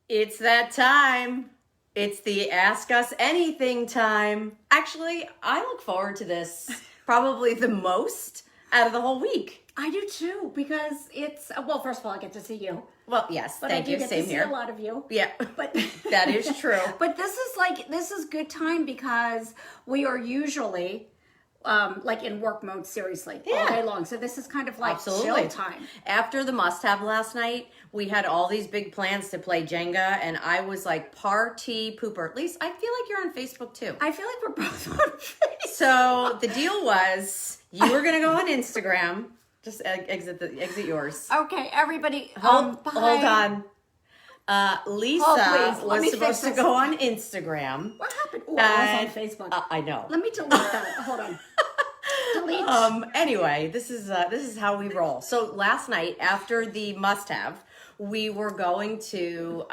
It's that time. It's the Ask Us Anything time. Actually, I look forward to this probably the most out of the whole week. I do too, because it's, well, first of all, I get to see you. Well, yes, But thank I do you. get Same to see here. a lot of you. Yeah, But that is true. But this is good time because we are usually like in work mode, seriously, all day long. So this is kind of like chill time. After the must-have last night, we had all these big plans to play Jenga, and I was like party pooper. At least I feel like you're on Facebook too. I feel like we're both on Facebook. So the deal was you were gonna go on Instagram. Just exit yours. Okay, everybody, Hold bye. on. Lisa was supposed to go on Instagram. What happened? Oh, I was on Facebook. I know. Let me delete that. Hold on. Delete. Anyway, this is how we roll. So last night after the must-have, we were going to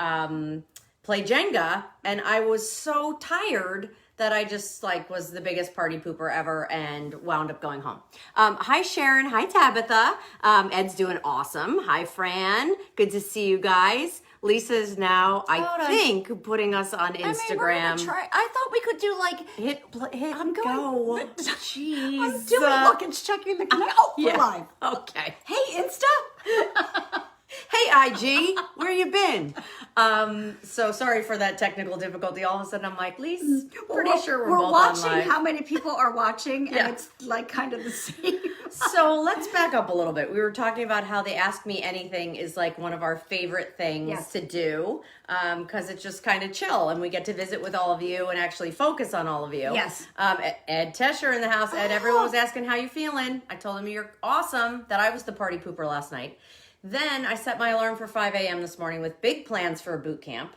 play Jenga, and I was so tired that I just was the biggest party pooper ever and wound up going home. Hi Sharon, hi Tabitha. Ed's doing awesome. Hi Fran, good to see you guys. Lisa's now, I think, putting us on Instagram. I mean, we're gonna try. I thought we could do hit I'm going. go. Jeez. I'm doing. Look, it's checking the. Oh, we're live. Okay. Hey, Insta. Hey IG, where you been? So sorry for that technical difficulty. All of a sudden I'm like, Lisa's pretty sure we're both watching on live. how many people are watching, and Yeah. it's like kind of the same. So let's back up a little bit. We were talking about how the Ask Me Anything is like one of our favorite things to do because it's just kind of chill and we get to visit with all of you and actually focus on all of you. Yes. Ed Tesher in the house. Ed, everyone was asking how you feeling. I told him you're awesome, that I was the party pooper last night. Then I set my alarm for 5 a.m. this morning with big plans for a boot camp.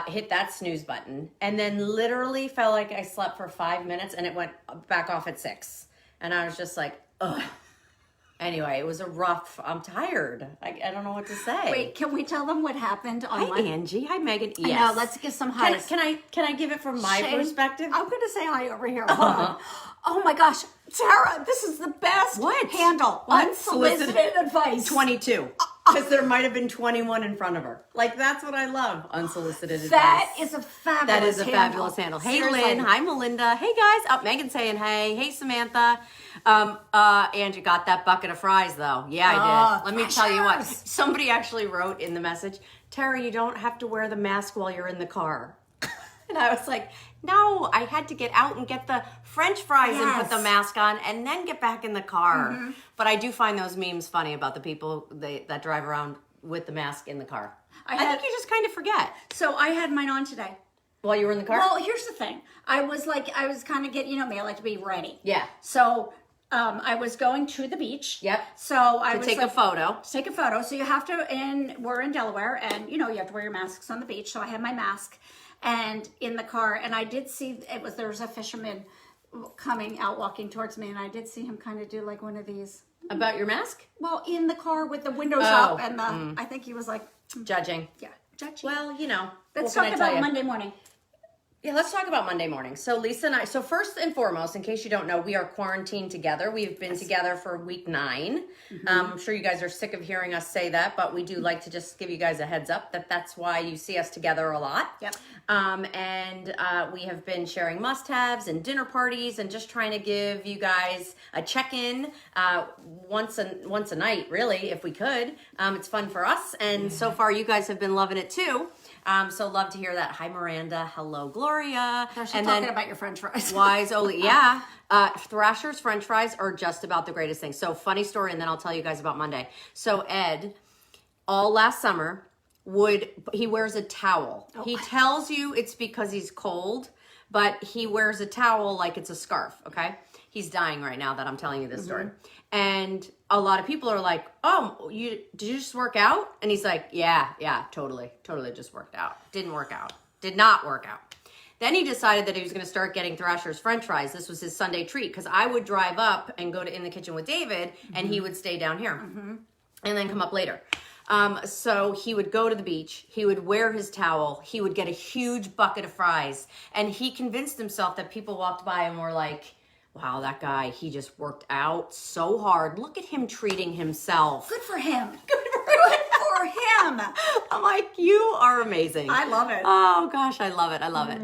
Hit that snooze button. And then literally felt like I slept for 5 minutes and it went back off at 6. And I was just like, ugh. Anyway, it was I'm tired. I don't know what to say. Wait, can we tell them what happened on Hi, Angie. Hi, Megan. I Yes. know, let's give some highs. Can I give it from my perspective? I'm going to say hi over here. Hold on. Oh my gosh, Tara, this is the best handle. What? Unsolicited advice. 22. Because there might have been 21 in front of her. Like, that's what I love. Unsolicited advice. That is a fabulous handle. That is a fabulous handle. Hey, Seriously. Lynn. Hi, Melinda. Hey, guys. Megan's saying hey. Hey, Samantha. Angie got that bucket of fries, though. Yeah, I did. Let me tell you what. Somebody actually wrote in the message, Tara, you don't have to wear the mask while you're in the car. And I was like, no, I had to get out and get the French fries and put the mask on and then get back in the car. Mm-hmm. But I do find those memes funny about the people that drive around with the mask in the car. I think you just kind of forget. So I had mine on today. While you were in the car? Well, here's the thing. I was kind of getting, me, I like to be ready. Yeah. So I was going to the beach. Yep. So I was take a photo. To take a photo. So you have to, we're in Delaware, and you have to wear your masks on the beach. So I had my mask and in the car, and I did see there was a fisherman walking towards me, and I did see him kind of do like one of these. About your mask? Well, in the car with the windows up, and I think he was like judging. Yeah, judging. Well, let's talk about Monday morning. Yeah, let's talk about Monday morning. So Lisa and I, first and foremost, in case you don't know, we are quarantined together. We've been together for week 9. Mm-hmm. I'm sure you guys are sick of hearing us say that, but we do like to just give you guys a heads up that's why you see us together a lot. Yep. And we have been sharing must-haves and dinner parties and just trying to give you guys a check-in once a night, really, if we could. It's fun for us, and so far you guys have been loving it too. So love to hear that. Hi, Miranda. Hello, Gloria. And talking about your French fries. Wise Oli. Yeah. Thrasher's French fries are just about the greatest thing. So funny story, and then I'll tell you guys about Monday. So Ed, all last summer, he wears a towel. He tells you it's because he's cold, but he wears a towel like it's a scarf, okay? He's dying right now that I'm telling you this story. And a lot of people are like, oh, did you just work out? And he's like, yeah, totally just worked out. Did not work out. Then he decided that he was going to start getting Thrasher's French fries. This was his Sunday treat because I would drive up and go in the kitchen with David, and he would stay down here and then come up later. So he would go to the beach, he would wear his towel, he would get a huge bucket of fries, and he convinced himself that people walked by and were like, wow, that guy, he just worked out so hard. Look at him treating himself. Good for him. Good for him. am. I'm like, you are amazing. I love it. Oh gosh, I love it. I love it.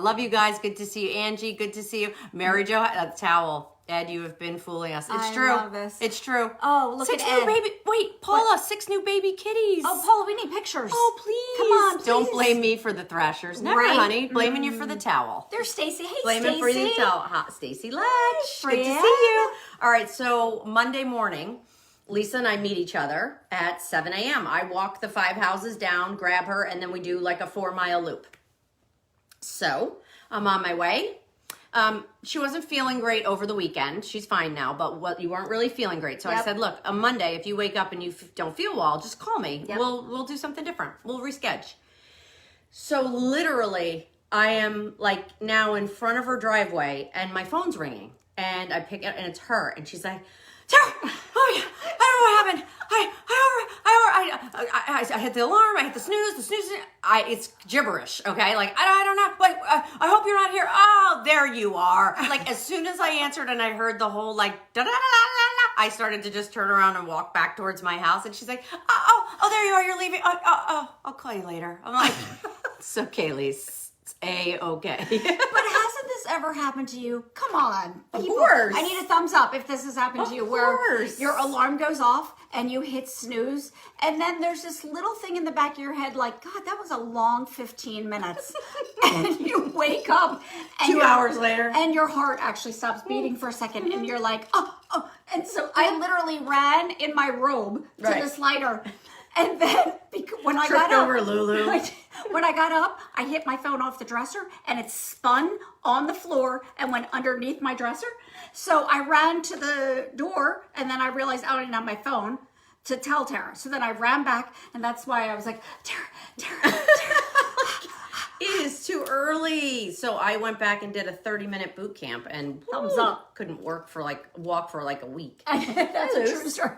Love you guys. Good to see you, Angie. Good to see you, Mary Jo. That towel. Ed, you have been fooling us. It's true. I love this. It's true. Oh, look six at new Ed. baby. Wait, Paula, 6 new baby kitties. Oh, Paula, we need pictures. Oh, please. Come on, please. Don't blame me for the thrashers. Never, Right. honey. Blaming you for the towel. There's Stacy. Hey, Blaming Stacy. for the towel. Hot Stacy Letch. Good to see Fran. you. All right, so Monday morning, Lisa and I meet each other at 7 a.m. I walk the 5 houses down, grab her, and then we do like a 4-mile loop. So I'm on my way. She wasn't feeling great over the weekend. She's fine now, but you weren't really feeling great. So I said, look, on Monday, if you wake up and you don't feel well, just call me. Yep. We'll do something different. We'll reschedule. So literally, I am like now in front of her driveway and my phone's ringing and I pick it and it's her and she's like, Tara, oh yeah, I don't know what happened. I hit the alarm, I hit the snooze, it's gibberish, okay? Like, I don't know, like, I hope you're not here. Oh, there you are. Like, as soon as I answered and I heard the whole, like, da-da-da-da-da-da, I started to just turn around and walk back towards my house, and she's like, oh, there you are, you're leaving. I'll call you later. I'm like, it's okay, Lise. It's A-okay. But hasn't this ever happened to you? Come on. Of People, course. I need a thumbs up if this has happened to you where course. your alarm goes off and you hit snooze and then there's this little thing in the back of your head like, God, that was a long 15 minutes. And you wake up and 2 hours later. and your heart actually stops beating for a second and you're like, oh. And so I literally ran in my robe to Right. the slider. And then when I got Tripped up, over Lulu. when I got up, I hit my phone off the dresser and it spun on the floor and went underneath my dresser. So I ran to the door and then I realized I didn't have my phone to tell Tara. So then I ran back and that's why I was like, Tara. It is too early. So I went back and did a 30-minute boot camp and Thumbs up. Couldn't walk for like a week. That's a true story.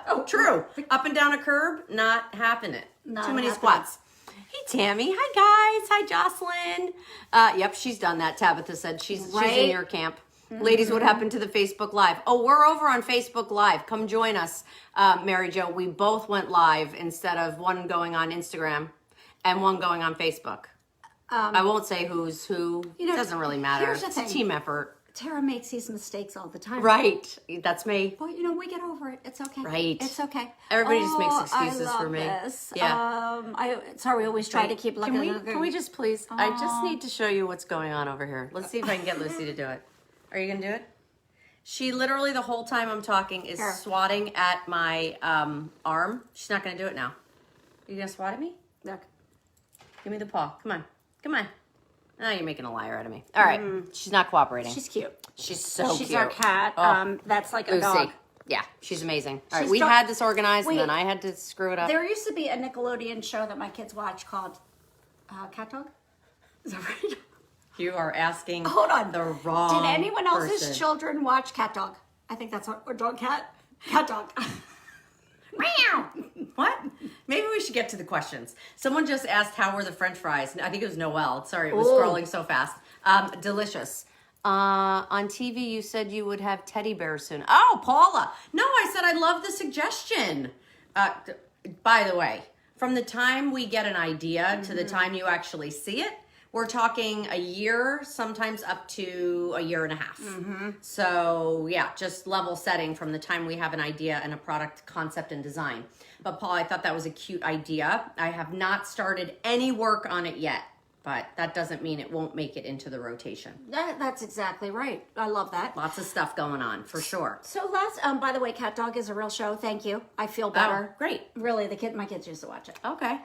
Oh, true. Up and down a curb, not happening. Not Too many happening. squats. Hey, Tammy. Hi, guys. Hi, Jocelyn. Yep, she's done that. Tabitha said she's in Right. your camp. Ladies, what happened to the Facebook Live? Oh, we're over on Facebook Live. Come join us, Mary Jo. We both went live instead of one going on Instagram and one going on Facebook. I won't say who's who. It doesn't really matter. here's the It's a thing. team effort. Tara makes these mistakes all the time. Right. That's me. But we get over it. It's okay. Right. It's okay. Everybody just makes excuses I love for me. This. Yeah. Sorry, we always try to keep looking. Can we just please? I just need to show you what's going on over here. Let's see if I can get Lucy to do it. Are you going to do it? She literally the whole time I'm talking is swatting at my arm. She's not going to do it now. Are you going to swat at me? Look. Give me the paw. Come on. Come on. Oh, you're making a liar out of me. All right. She's not cooperating. She's cute. She's so She's cute. our cat. Oh. That's like a Lucy. dog. Yeah, she's amazing. All right, She's we dog- had this organized, Wait. and then I had to screw it up. There used to be a Nickelodeon show that my kids watch called Cat Dog. Is that right? You are asking Hold on. the wrong Did anyone else's person. children watch Cat Dog? I think that's what, or Dog Cat. Cat Dog. Meow. What? Maybe we should get to the questions. Someone just asked how were the French fries. I think it was Noelle. Sorry, it was Ooh. scrolling so fast. Delicious. On TV, you said you would have teddy bears soon. Oh, Paula. No, I said I love the suggestion. By the way, from the time we get an idea to the time you actually see it, we're talking a year, sometimes up to a year and a half. So yeah, just level setting from the time we have an idea and a product concept and design. But Paul, I thought that was a cute idea. I have not started any work on it yet, but that doesn't mean it won't make it into the rotation. That's exactly right. I love that. Lots of stuff going on for sure. So by the way, Cat Dog is a real show. Thank you. I feel Oh, better. great. Really, my kids used to watch it. Okay.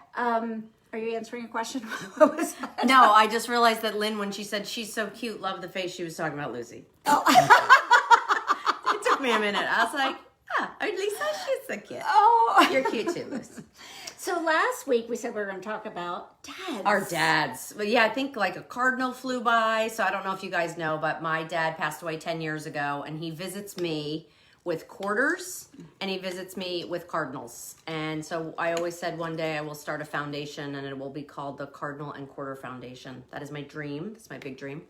Are you answering a question? What was that? No, I just realized that Lynn, when she said she's so cute, love the face, she was talking about Lucy. Oh. It took me a minute. I was like, Lisa, she's so cute. Oh. You're cute too, Lucy. So last week we said we were going to talk about dads. Our dads. But yeah, I think like a cardinal flew by. So I don't know if you guys know, but my dad passed away 10 years ago and he visits me with quarters and he visits me with cardinals. And so I always said one day I will start a foundation and it will be called the Cardinal and Quarter Foundation. That is my dream. That's my big dream.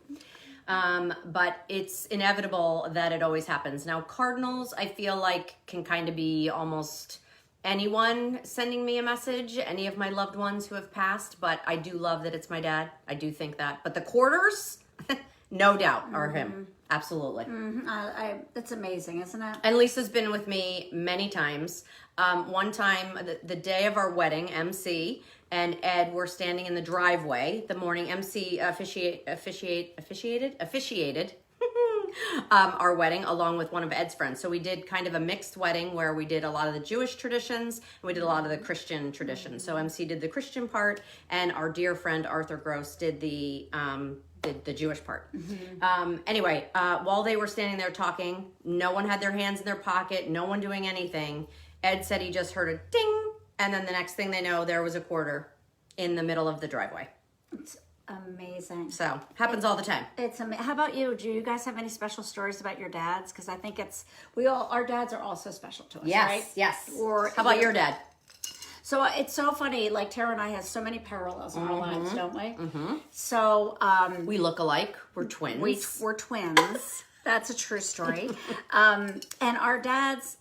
But it's inevitable that it always happens. Now, cardinals, I feel like can kind of be almost anyone sending me a message, any of my loved ones who have passed, but I do love that it's my dad. I do think that. But the quarters, no doubt, are him. Absolutely. It's amazing, isn't it? And Lisa's been with me many times. One time, the day of our wedding, MC and Ed were standing in the driveway. The morning MC officiated our wedding along with one of Ed's friends. So we did kind of a mixed wedding where we did a lot of the Jewish traditions and we did a lot of the Christian traditions. So MC did the Christian part and our dear friend Arthur Gross did the Jewish part. Anyway, while they were standing there talking, no one had their hands in their pocket, no one doing anything. Ed said he just heard a ding, and then the next thing they know, there was a quarter in the middle of the driveway. It's amazing. So, happens all the time. How about you? Do you guys have any special stories about your dads? Because I think our dads are also special to us, right? Yes. How about your dad? So it's so funny, like Tara and I have so many parallels in our lives, don't we? So we look alike. We're twins. We're twins. That's a true story. And our dads,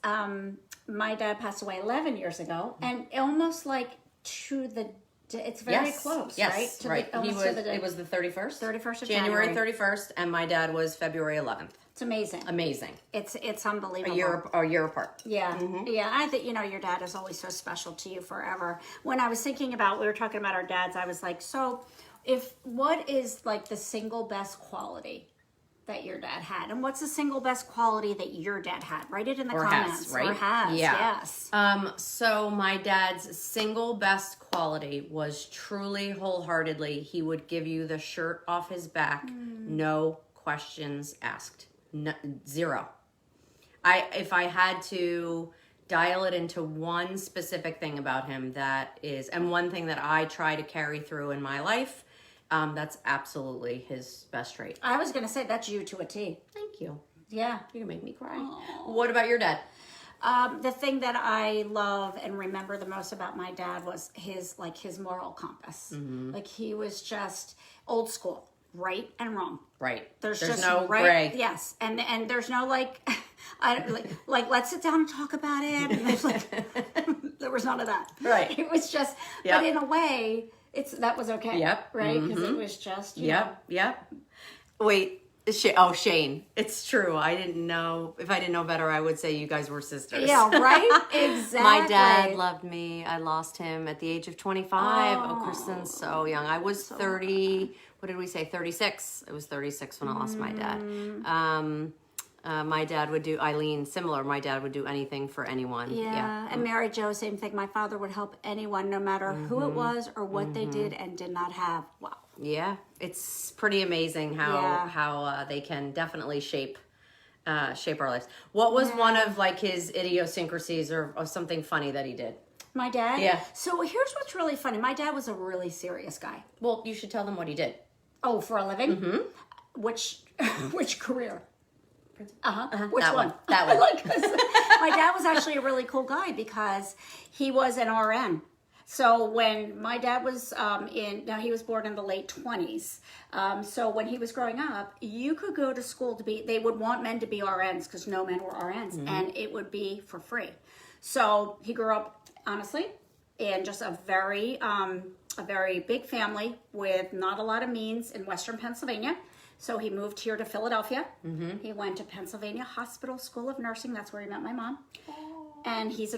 my dad passed away 11 years ago, and almost like it's very close, yes, right? It was the 31st? 31st of January 31st, and my dad was February 11th. It's amazing. Amazing. It's unbelievable. A year apart. Yeah. Yeah. I think, your dad is always so special to you forever. When I was thinking we were talking about our dads, I was like, so what is like the single best quality that your dad had? And what's the single best quality that your dad had? Write it in the comments. Has, right? Or has, yeah. Yes. So my dad's single best quality was truly wholeheartedly, he would give you the shirt off his back, no questions asked. No, zero. If I had to dial it into one specific thing about him, and one thing that I try to carry through in my life, that's absolutely his best trait. I was going to say that's you to a T. Thank you. Yeah. You're going to make me cry. Aww. What about your dad? The thing that I love and remember the most about my dad was his moral compass. Like he was just old school. Right and wrong. Right. There's just no right, gray. Yes, and there's no like let's sit down and talk about it. And there's there was none of that. Right. It was just, but in a way, that was okay. Yep. Right, because it was just. Yep. Wait. Shane. It's true. I didn't know. If I didn't know better, I would say you guys were sisters. Yeah, right? Exactly. My dad loved me. I lost him at the age of 25. Oh, Kristen's so young. I was 30. What did we say? 36. I was 36 when I lost my dad. My dad would do, Eileen, similar. My dad would do anything for anyone. Yeah. And Mary Jo, same thing. My father would help anyone, no matter who it was or what they did and did not have. Wow. Yeah. It's pretty amazing how they can definitely shape our lives. What was one of like his idiosyncrasies or something funny that he did? My dad? Yeah. So here's what's really funny. My dad was a really serious guy. Well, you should tell them what he did. Oh, for a living? Which career? Which one? That one. My dad was actually a really cool guy because he was an RN. So when my dad was he was born in the late 20s. So when he was growing up, you could go to school they would want men to be RNs because no men were RNs, and it would be for free. So he grew up, honestly, in just a very big family with not a lot of means in Western Pennsylvania. So he moved here to Philadelphia. He went to Pennsylvania Hospital School of Nursing. That's where he met my mom. And he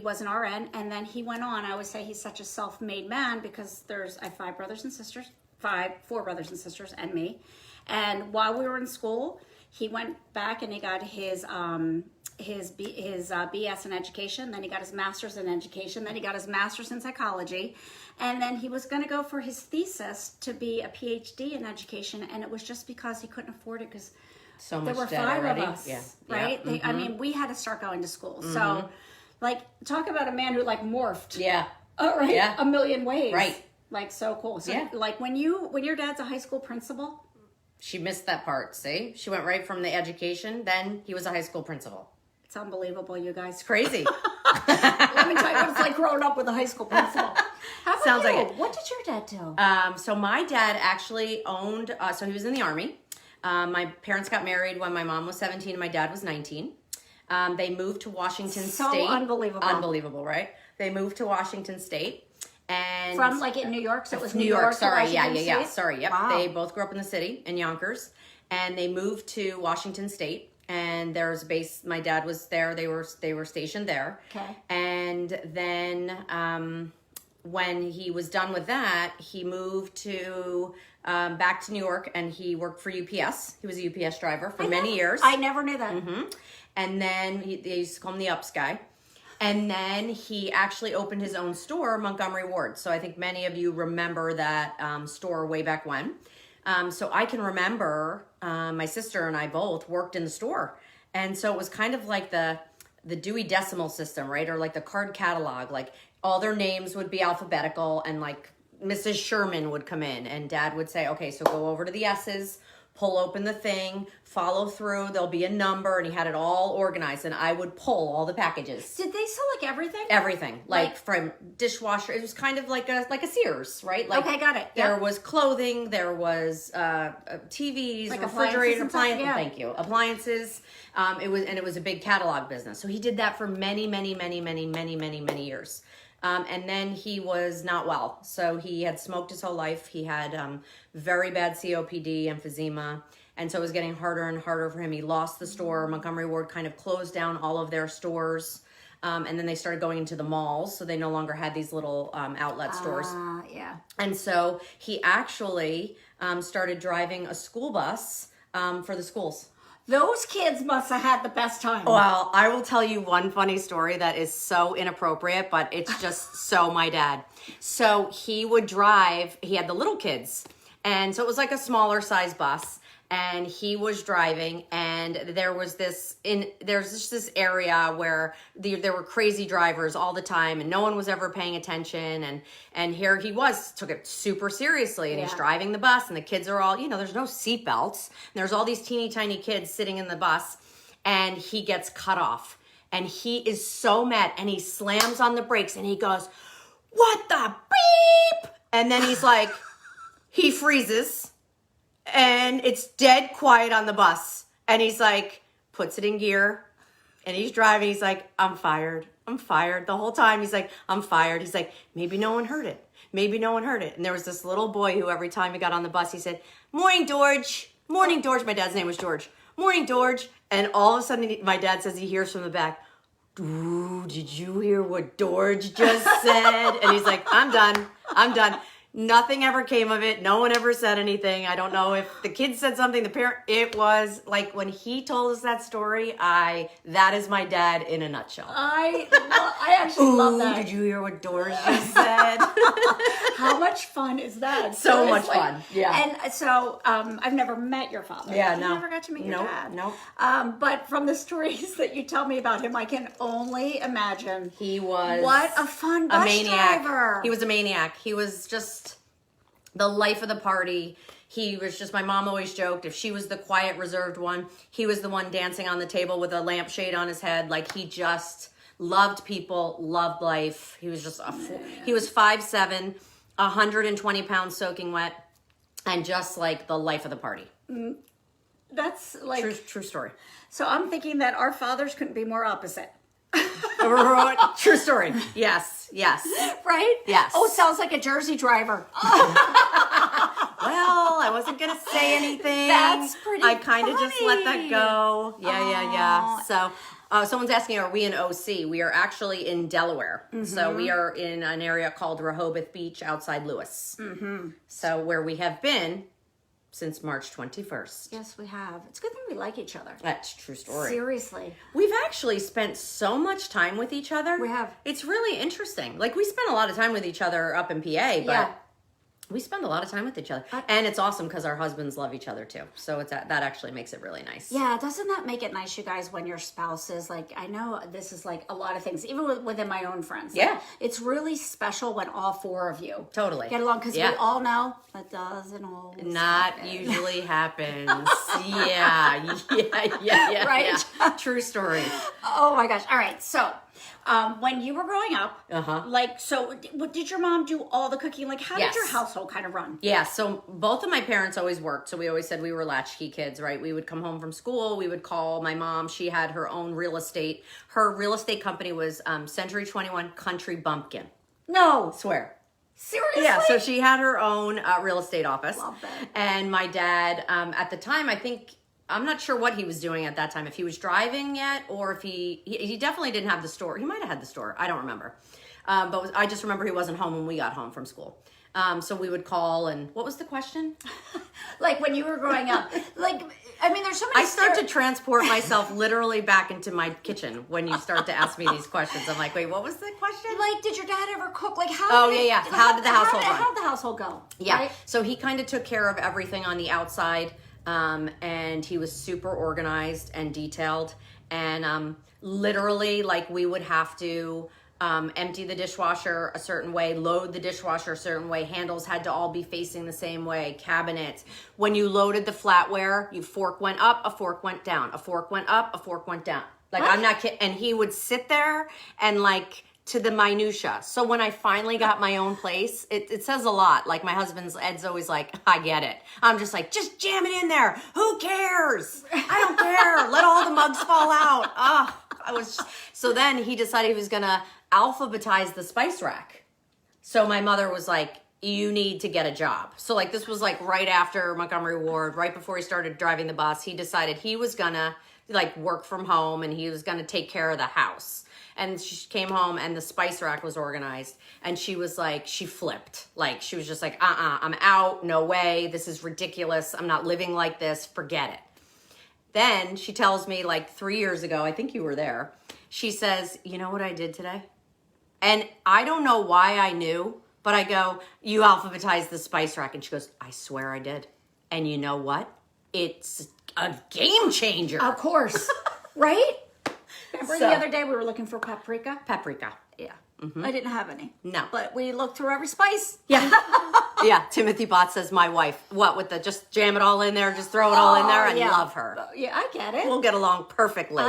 was an RN, and then he went on. I always say he's such a self-made man because I have four brothers and sisters, and me. And while we were in school, he went back and he got his BS in education. Then he got his master's in education. Then he got his master's in psychology, and then he was going to go for his thesis to be a PhD in education. And it was just because he couldn't afford it because. So much there were debt 5 already. of us, right? Yeah. I mean, we had to start going to school. So, talk about a man who morphed. Yeah. Oh, right. Yeah. A million ways. Right. So cool. So, when your dad's a high school principal. She missed that part. See, she went right from the education. Then he was a high school principal. It's unbelievable, you guys. It's crazy. Let me tell you what it's like growing up with a high school principal. How about Sounds you? like it. What did your dad do? So my dad actually owned. So he was in the Army. My parents got married when my mom was 17 and my dad was 19. They moved to Washington So State. unbelievable. Unbelievable, right? They moved to Washington State. And From like in New York, so it was New York. Sorry, to yeah. Washington State? Sorry, yep. Wow. They both grew up in the city in Yonkers, and they moved to Washington State. And there's a base. My dad was there. They were stationed there. Okay. And then when he was done with that, he moved to back to New York, and he worked for UPS. He was a UPS driver for many years. I never knew that. And then they used to call him the Ups guy. And then he actually opened his own store, Montgomery Ward. So I think many of you remember that store way back when. So I can remember my sister and I both worked in the store. And so it was kind of like the Dewey Decimal System, right? Or like the card catalog. Like all their names would be alphabetical, and like Mrs. Sherman would come in, and Dad would say, okay, so go over to the S's, pull open the thing, follow through, there'll be a number, and he had it all organized, and I would pull all the packages. Did they sell like everything? Everything, like from dishwasher. It was kind of like a Sears, right? Like, okay, got it. There was clothing, there was TVs, Like refrigerator, appliances. Yeah. Thank you, appliances. It was a big catalog business. So he did that for many years. And then he was not well. So he had smoked his whole life. He had very bad COPD, emphysema. And so it was getting harder and harder for him. He lost the store. Montgomery Ward kind of closed down all of their stores. And then they started going into the malls. So they no longer had these little outlet stores. Yeah. And so he actually started driving a school bus for the schools. Those kids must have had the best time. Well, I will tell you one funny story that is so inappropriate, but it's just so my dad. So he would drive, he had the little kids, and so it was like a smaller size bus, and he was driving, and there's just this area where there were crazy drivers all the time, and no one was ever paying attention, and here he took it super seriously, and he's driving the bus, and the kids are all, there's no seat belts, and there's all these teeny tiny kids sitting in the bus, and he gets cut off, and he is so mad, and he slams on the brakes, and he goes, "What the beep?" And then he's like, he freezes, and it's dead quiet on the bus. And he's like, puts it in gear, and he's driving. He's like, I'm fired. The whole time he's like, I'm fired. He's like, maybe no one heard it. And there was this little boy who every time he got on the bus, he said, "Morning, George. Morning, George." My dad's name was George. "Morning, George." And all of a sudden, my dad says he hears from the back, "Ooh, did you hear what George just said?" And he's like, I'm done. Nothing ever came of it. No one ever said anything. I don't know if the kid said something, the parent, it was like when he told us that story, that is my dad in a nutshell. I actually love that. Did you hear what Doris just said? How much fun is that? So much fun. Yeah. And so I've never met your father. Yeah, I no. never got to meet your dad. Nope. But from the stories that you tell me about him, I can only imagine. He was What a fun bus maniac. driver. He was a maniac. He was just the life of the party. He was just, my mom always joked, if she was the quiet, reserved one, he was the one dancing on the table with a lampshade on his head. Like, he just loved people, loved life. He was just, he was 5'7", 120 pounds soaking wet, and just like the life of the party. That's like... True story. So I'm thinking that our fathers couldn't be more opposite. True story. Yes. Right? Yes. Oh, sounds like a Jersey driver. Well, I wasn't going to say anything. That's pretty I kind of just let that funny. go. Yeah. So someone's asking, are we in OC? We are actually in Delaware. So we are in an area called Rehoboth Beach outside Lewis. So where we have been since March 21st. Yes, we have. It's a good thing we like each other. That's a true story. Seriously. We've actually spent so much time with each other. We have. It's really interesting. Like, we spent a lot of time with each other up in PA, but we spend a lot of time with each other. And it's awesome because our husbands love each other too. So that actually makes it really nice. Yeah, doesn't that make it nice, you guys, when your spouses, like, I know this is like a lot of things, even within my own friends. Yeah. Like, it's really special when all four of you Totally get along, because we all know that doesn't always Not happen. usually happens. Yeah. Right? Yeah. True story. Oh my gosh. All right. So When you were growing up, like, so did your mom do all the cooking? Like, how did your household kind of run? Yeah, so both of my parents always worked. So we always said we were latchkey kids, right? We would come home from school. We would call my mom. She had her own real estate. Her real estate company was Century 21 Country Bumpkin. No. Swear. Seriously? Yeah, so she had her own real estate office. Love that. And my dad, at the time, I'm not sure what he was doing at that time. If he was driving yet, or if he definitely didn't have the store. He might have had the store. I don't remember. But I just remember he wasn't home when we got home from school. So we would call, and what was the question? Like when you were growing up, like, I mean, there's so many. I start to transport myself literally back into my kitchen when you start to ask me these questions. I'm like, wait, what was the question? Like, did your dad ever cook? Like, how? Oh, yeah. How did the household run? How did the household go? Yeah. Right? So he kind of took care of everything on the outside, and he was super organized and detailed. And literally, like, we would have to empty the dishwasher a certain way, load the dishwasher a certain way. Handles had to all be facing the same way. Cabinets. When you loaded the flatware, your fork went up, a fork went down. A fork went up, a fork went down. Like, I'm not kidding. And he would sit there and, like, to the minutia. So when I finally got my own place, it says a lot. Like, my Ed's always like, I get it. I'm just like, just jam it in there. Who cares? I don't care. Let all the mugs fall out. So then he decided he was going to alphabetize the spice rack. So my mother was like, you need to get a job. So, like, this was like right after Montgomery Ward, right before he started driving the bus. He decided he was going to, like, work from home, and he was going to take care of the house. And she came home, and the spice rack was organized, and she was like, she flipped. Like, she was just like, I'm out. No way. This is ridiculous. I'm not living like this. Forget it. Then she tells me, like, 3 years ago, I think you were there, she says, you know what I did today? And I don't know why I knew, but I go, you alphabetized the spice rack. And she goes, I swear I did. And you know what? It's a game changer. Of course. Right? Remember the other day we were looking for paprika? Paprika. Yeah. I didn't have any. No. But we looked through every spice. Yeah. Yeah. Timothy Bott says, my wife, what with the just jam it all in there, just throw it all in there, and love her. Yeah, I get it. We'll get along perfectly.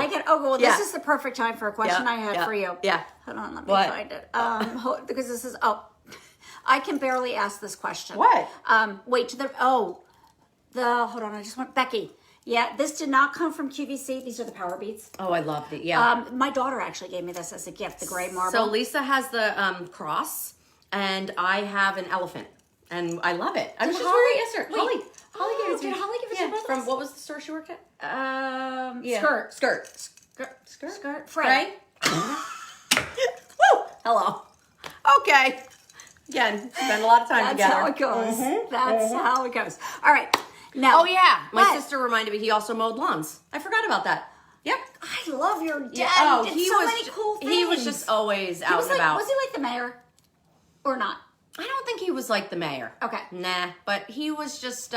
This is the perfect time for a question I had for you. Yeah. Hold on, let me find it. Because this is, I can barely ask this question. What? Hold on, I just want, Becky. Yeah, this did not come from QVC. These are the Power Beats. Oh, I loved it. Yeah. My daughter actually gave me this as a gift, the gray marble. So Lisa has the cross, and I have an elephant, and I love it. I was just wearing it yesterday. Holly gave it to me. Did Holly give it to you? From what was the store she worked at? Skirt. Fred. Woo! Hello. Okay. Again, spend a lot of time together. That's how it goes. That's how it goes. All right. Now, oh yeah, my sister reminded me he also mowed lawns. I forgot about that. Yep. I love your dad. Yeah. He did so many cool things. He was just always out and about. Was he like the mayor or not? I don't think he was like the mayor. Okay. Nah, but he was just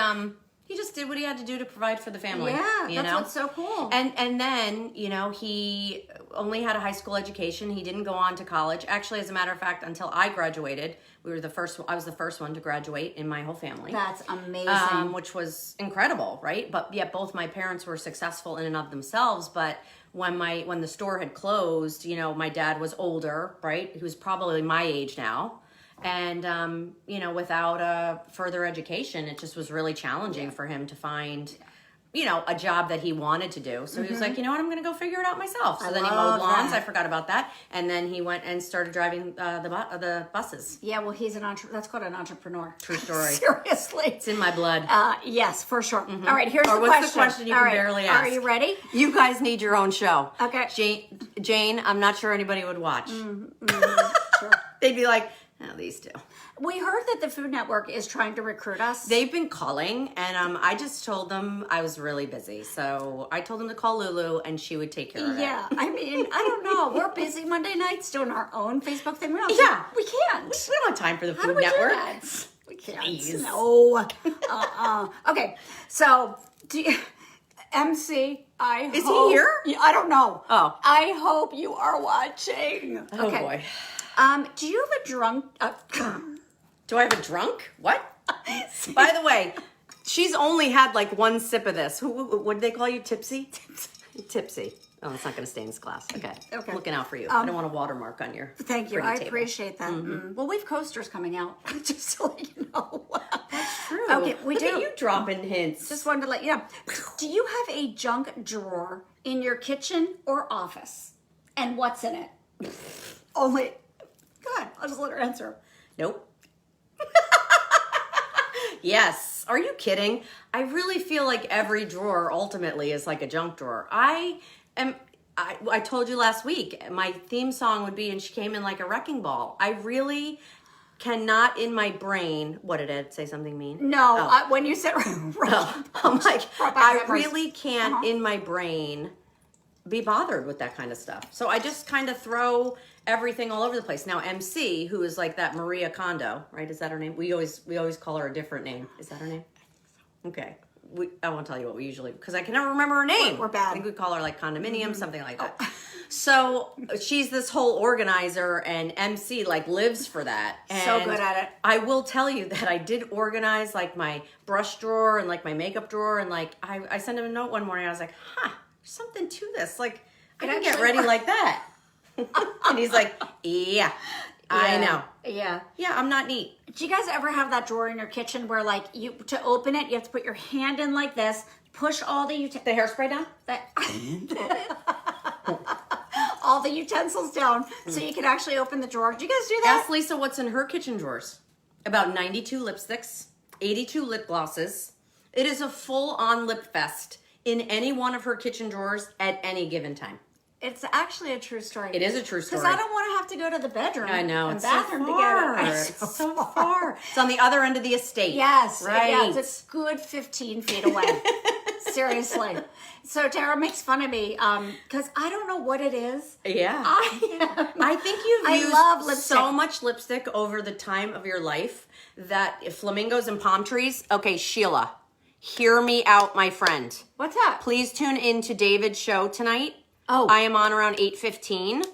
he just did what he had to do to provide for the family. Yeah, that's what's so cool. And then, he only had a high school education. He didn't go on to college. Actually, as a matter of fact, until I graduated, I was the first one to graduate in my whole family. That's amazing. Which was incredible, right? But yet both my parents were successful in and of themselves, but when the store had closed, my dad was older, right? He was probably my age now. And, without further education, it just was really challenging for him to find, a job that he wanted to do. So he was like, you know what, I'm going to go figure it out myself. So then he mowed lawns. I forgot about that. And then he went and started driving the buses. Yeah, well, he's that's called an entrepreneur. True story. Seriously. It's in my blood. Yes, for sure. All right, here's the question. What's the question you can barely ask? Are you ready? You guys need your own show. Okay. Jane, I'm not sure anybody would watch. Sure. They'd be like, oh, these two. We heard that the Food Network is trying to recruit us. They've been calling, and I just told them I was really busy. So I told them to call Lulu, and she would take care of it. Yeah, I mean, I don't know. We're busy Monday nights doing our own Facebook thing. We can't. We don't have time for the Food Network. We can't. Please. No. Okay, so MC, Is he here? I don't know. Oh. I hope you are watching. Oh, okay. boy. Do you have a drunk... Do I have a drunk? What? By the way, she's only had like one sip of this. What did they call you? Tipsy? Tipsy. Oh, it's not going to stay in this glass. Okay. Okay. Looking out for you. I don't want a watermark on your Thank you. pretty I table. appreciate that. Well, we've coasters coming out, just to let you know. That's true. Okay, we Look do. at you dropping hints. Just wanted to let you know. Do you have a junk drawer in your kitchen or office? And what's in it? Only. Go ahead. I'll just let her answer. Nope. Yes. Are you kidding? I really feel like every drawer ultimately is like a junk drawer. I told you last week, my theme song would be, and she came in like a wrecking ball. I really cannot in my brain, what did Ed say, something mean? No, when you said, I'm like, I memories. really can't in my brain be bothered with that kind of stuff. So I just kind of throw everything all over the place. Now MC, who is like that Maria Kondo, right? Is that her name? We always call her a different name. Is that her name? Okay. I won't tell you what we usually, because I can never remember her name. We're bad. I think we call her like condominium, something like that. So she's this whole organizer, and MC like lives for that. And So good at it. I will tell you that I did organize like my brush drawer and like my makeup drawer, and like I sent him a note one morning. I was like, there's something to this. Like I can get ready like that. And he's like, yeah, I know. Yeah. Yeah, I'm not neat. Do you guys ever have that drawer in your kitchen where, like, to open it, you have to put your hand in like this, push all the The hairspray down? all the utensils down so you can actually open the drawer. Do you guys do that? Ask Lisa what's in her kitchen drawers. About 92 lipsticks, 82 lip glosses. It is a full-on lip fest in any one of her kitchen drawers at any given time. It's actually a true story. It is a true story. Because I don't want to have to go to the bedroom. I know, and it's bathroom so far. to get it. It's so far. It's on the other end of the estate. Yes. Right. Yeah, it's a good 15 feet away. Seriously. So Tara makes fun of me because I don't know what it is. Yeah. I think you've I used love lipstick. so much lipstick over the time of your life that flamingos and palm trees. Okay, Sheila, hear me out, my friend. What's that? Please tune in to David's show tonight. Oh. I am on around 8:15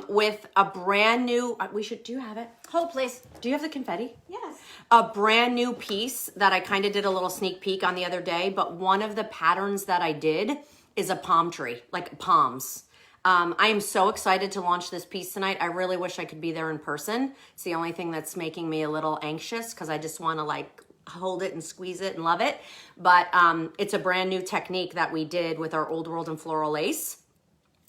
with a brand new, do you have it? Hold, please. Do you have the confetti? Yes. A brand new piece that I kind of did a little sneak peek on the other day, but one of the patterns that I did is a palm tree, like palms. I am so excited to launch this piece tonight. I really wish I could be there in person. It's the only thing that's making me a little anxious because I just want to like hold it and squeeze it and love it. But it's a brand new technique that we did with our Old World and Floral Lace.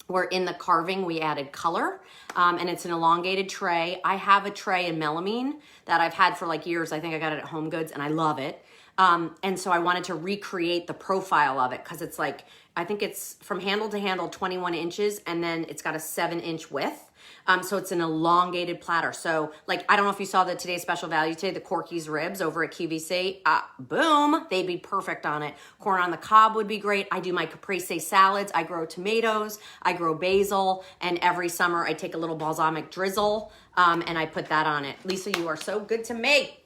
Where in the carving we added color, and it's an elongated tray. I have a tray in melamine that I've had for like years. I think I got it at Home Goods and I love it. And so I wanted to recreate the profile of it because it's like, I think it's from handle to handle 21 inches and then it's got a 7-inch width. So it's an elongated platter. So like, I don't know if you saw the Today's Special Value today, the Corky's ribs over at QVC. Boom, they'd be perfect on it. Corn on the cob would be great. I do my caprese salads. I grow tomatoes. I grow basil. And every summer I take a little balsamic drizzle and I put that on it. Lisa, you are so good to me.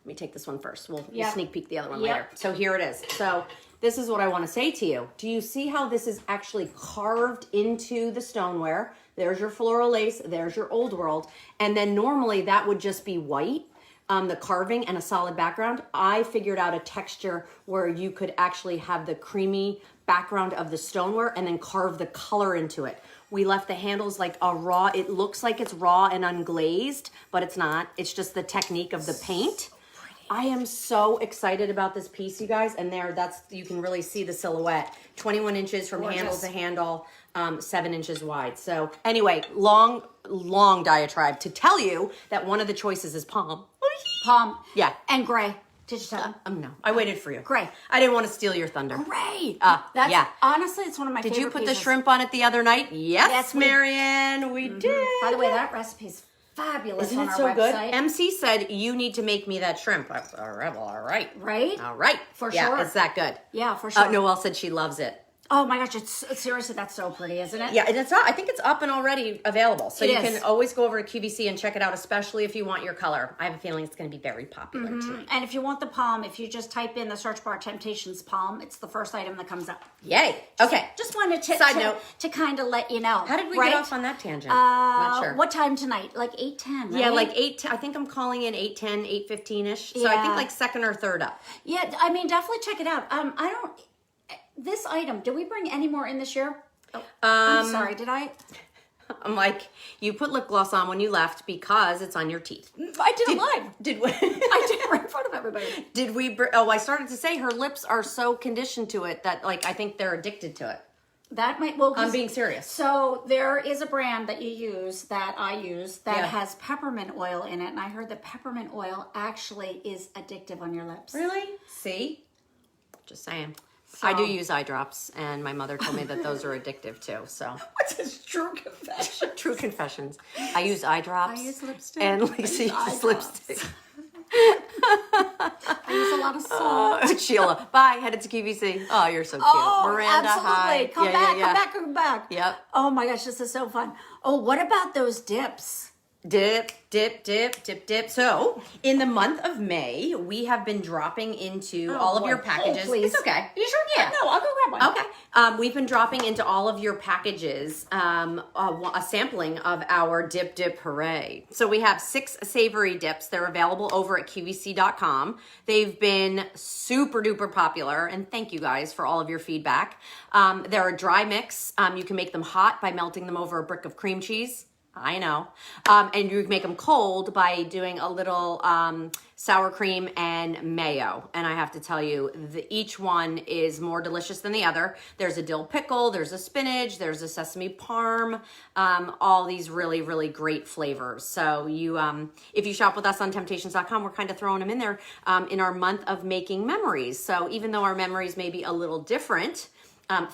Let me take this one first. We'll sneak peek the other one later. So here it is. So this is what I want to say to you. Do you see how this is actually carved into the stoneware? There's your floral lace, there's your Old World. And then normally that would just be white, the carving and a solid background. I figured out a texture where you could actually have the creamy background of the stoneware and then carve the color into it. We left the handles like a raw, it looks like it's raw and unglazed, but it's not. It's just the technique of the paint. I am so excited about this piece, you guys. And you can really see the silhouette. 21 inches from handle to handle, 7 inches wide. So anyway, long diatribe to tell you that one of the choices is palm. Palm. Yeah. And gray. Did you tell them? No, I waited for you. Gray. I didn't want to steal your thunder. Gray. Yeah. Honestly, it's one of my favorite Did you put the pieces. shrimp on it the other night? Yes, Yes, Marianne, we did. By the way, that recipe's fabulous. Isn't on it our so website. good? MC said you need to make me that shrimp. All right, well, all right. Right? All right. For yeah, sure. it's that good. Yeah, for sure. Noelle said she loves it. Oh my gosh, seriously, that's so pretty, isn't it? Yeah, and I think it's up and already available. So you is. can always go over to QVC and check it out, especially if you want your color. I have a feeling it's going to be very popular too. And if you want the palm, if you just type in the search bar Temp-tations palm, it's the first item that comes up. Yay. Okay. Just wanted to Side note. to kind of let you know. How did we right? get off on that tangent? Not sure. What time tonight? Like 8:10, right? Yeah, like 8. I think I'm calling in 8:10, 8:15ish. So I think Yeah. like second or third up. Yeah, I mean, definitely check it out. This item, did we bring any more in this year? I'm sorry, did I? I'm like, you put lip gloss on when you left because it's on your teeth. I did it live. Did we? I did it right in front of everybody. Did we? I started to say her lips are so conditioned to it that like I think they're addicted to it. That might, I'm being serious. So there is a brand that you use, that I use, that has peppermint oil in it. And I heard that peppermint oil actually is addictive on your lips. Really? See? Just saying. I do use eye drops, and my mother told me that those are addictive too. So What's this true confession? true confessions. I use eye drops. I use lipstick. And Lisa uses lipstick. I use a lot of salt. Sheila, bye. Headed to QVC. Oh, you're so cute. Oh, Miranda, absolutely. hi. Come back. Yep. Oh my gosh, this is so fun. Oh, what about those dips? Dip, dip, dip, dip, dip. So, in the month of May, we have been dropping into all of your packages. Please. It's okay. You sure? Yeah. No, I'll go grab one. Okay. We've been dropping into all of your packages a sampling of our Dip Hooray. So we have 6 savory dips. They're available over at QVC.com. They've been super duper popular, and thank you guys for all of your feedback. They're a dry mix. You can make them hot by melting them over a brick of cream cheese. I know. And you can make them cold by doing a little sour cream and mayo. And I have to tell you, each one is more delicious than the other. There's a dill pickle, there's a spinach, there's a sesame parm, all these really, really great flavors. So you, if you shop with us on temp-tations.com, we're kind of throwing them in there in our month of making memories. So even though our memories may be a little different,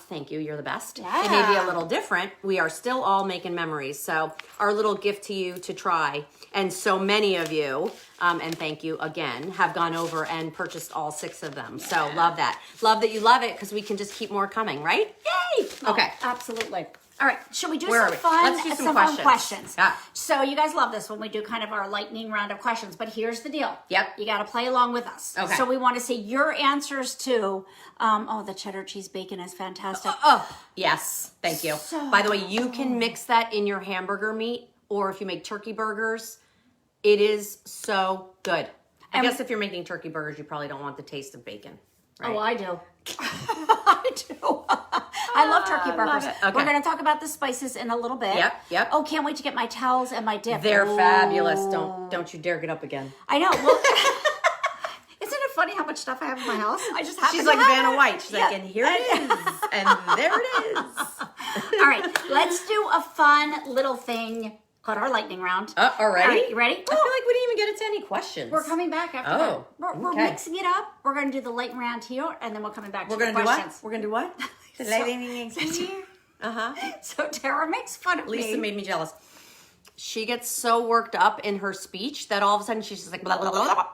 thank you. You're the best. Yeah. It may be a little different. We are still all making memories. So our little gift to you to try. And so many of you, and thank you again, have gone over and purchased all 6 of them. So love that. Love that you love it because we can just keep more coming, right? Yay! Okay. Absolutely. All right, should we do Where are some we? fun? Let's do some fun questions. questions. Yeah. So you guys love this when we do kind of our lightning round of questions. But here's the deal. Yep. You got to play along with us. Okay. So we want to see your answers to. The cheddar cheese bacon is fantastic. Yes. Thank you. So- By the way, you can mix that in your hamburger meat, or if you make turkey burgers, it is so good. I guess if you're making turkey burgers, you probably don't want the taste of bacon. Right? Oh, I do. I do. I love turkey burgers. it. Okay. We're going to talk about the spices in a little bit. Yep. Oh, can't wait to get my towels and my dip. They're Ooh. fabulous. Don't you dare get up again. I know. Well, isn't it funny how much stuff I have in my house? I just happen She's to like have Vanna it. White. She's like, Yeah. and here it is, and there it is. All right, let's do a fun little thing called our lightning round. Already? All right, you ready? I feel like we didn't even get into any questions. We're coming back after Oh, that. We're okay. mixing it up. We're going to do the lightning round here, and then we're coming back to We're the gonna do what? questions. We're gonna do what? So Tara makes fun of Lisa me. made me jealous. She gets so worked up in her speech that all of a sudden she's just like blah blah blah blah.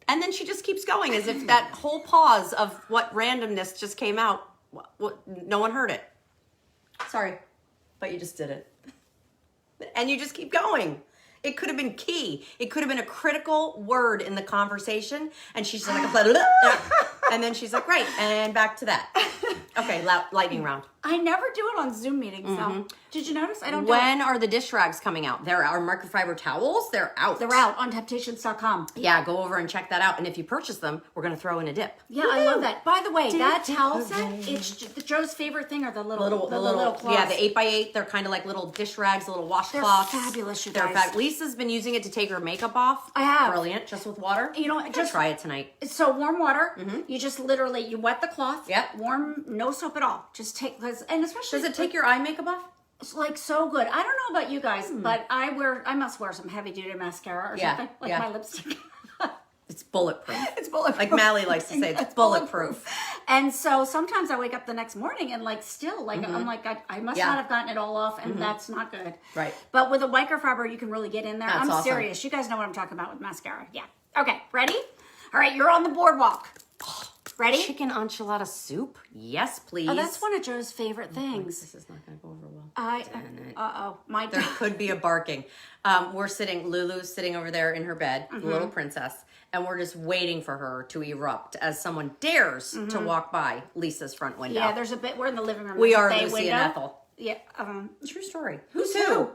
And then she just keeps going as if that whole pause of what randomness just came out, no one heard it. Sorry, but you just did it. And you just keep going. It could have been key. It could have been a critical word in the conversation. And she's just like, blah, blah, blah. And then she's like, right, and back to that. Okay, lightning round. I never do it on Zoom meetings, though. Did you notice? I don't do When are the dish rags coming out? There are microfiber towels. They're out. They're out on temp-tations.com. Yeah, go over and check that out. And if you purchase them, we're going to throw in a dip. Yeah, I love that. By the way, that towel set, it's Joe's favorite thing are the little cloths. Yeah, the 8x8. They're kind of like little dish rags, little washcloths. They're fabulous, you They're guys. Lisa's been using it to take her makeup off. I have. Brilliant, just with water. You know, I'm just try it tonight. So warm water. You just literally you wet the cloth. Yep. Warm, no soap at all. Just take and especially Does it take your eye makeup off? It's like so good. I don't know about you guys, but I must wear some heavy duty mascara or Yeah, something like yeah. my lipstick. It's bulletproof. It's bulletproof. Like Mally likes to say, it's bulletproof. And so sometimes I wake up the next morning and like still like I'm like I must Yeah. not have gotten it all off, and that's not good. Right. But with a microfiber, you can really get in there. That's I'm awesome. serious. You guys know what I'm talking about with mascara. Yeah. Okay. Ready? All right. You're on the boardwalk. Ready? Chicken enchilada soup? Yes, please. Oh, that's one of Joe's favorite things. This is not going to go over well. My There could be a barking. Lulu's sitting over there in her bed, the little princess, and we're just waiting for her to erupt as someone dares to walk by Lisa's front window. Yeah, there's a bit. We're in the living room. We There's a are bay Lucy window. and Ethel. Yeah. True story. Who's who?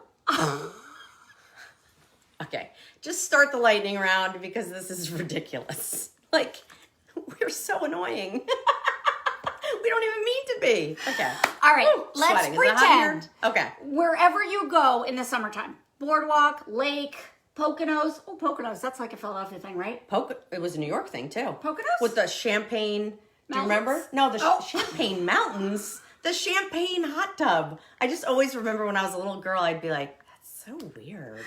Okay, just start the lightning round because this is ridiculous. Like, we're so annoying. We don't even mean to be. Okay. All right, Woo, let's sweating. Is it hot here? pretend Okay. wherever you go in the summertime, boardwalk, lake, Poconos. Oh, Poconos, that's like a Philadelphia thing, right? It was a New York thing too. Poconos? With the champagne. Do you Mountains? remember? No, the Oh. Champagne Mountains. The champagne hot tub. I just always remember when I was a little girl, I'd be like, that's so weird.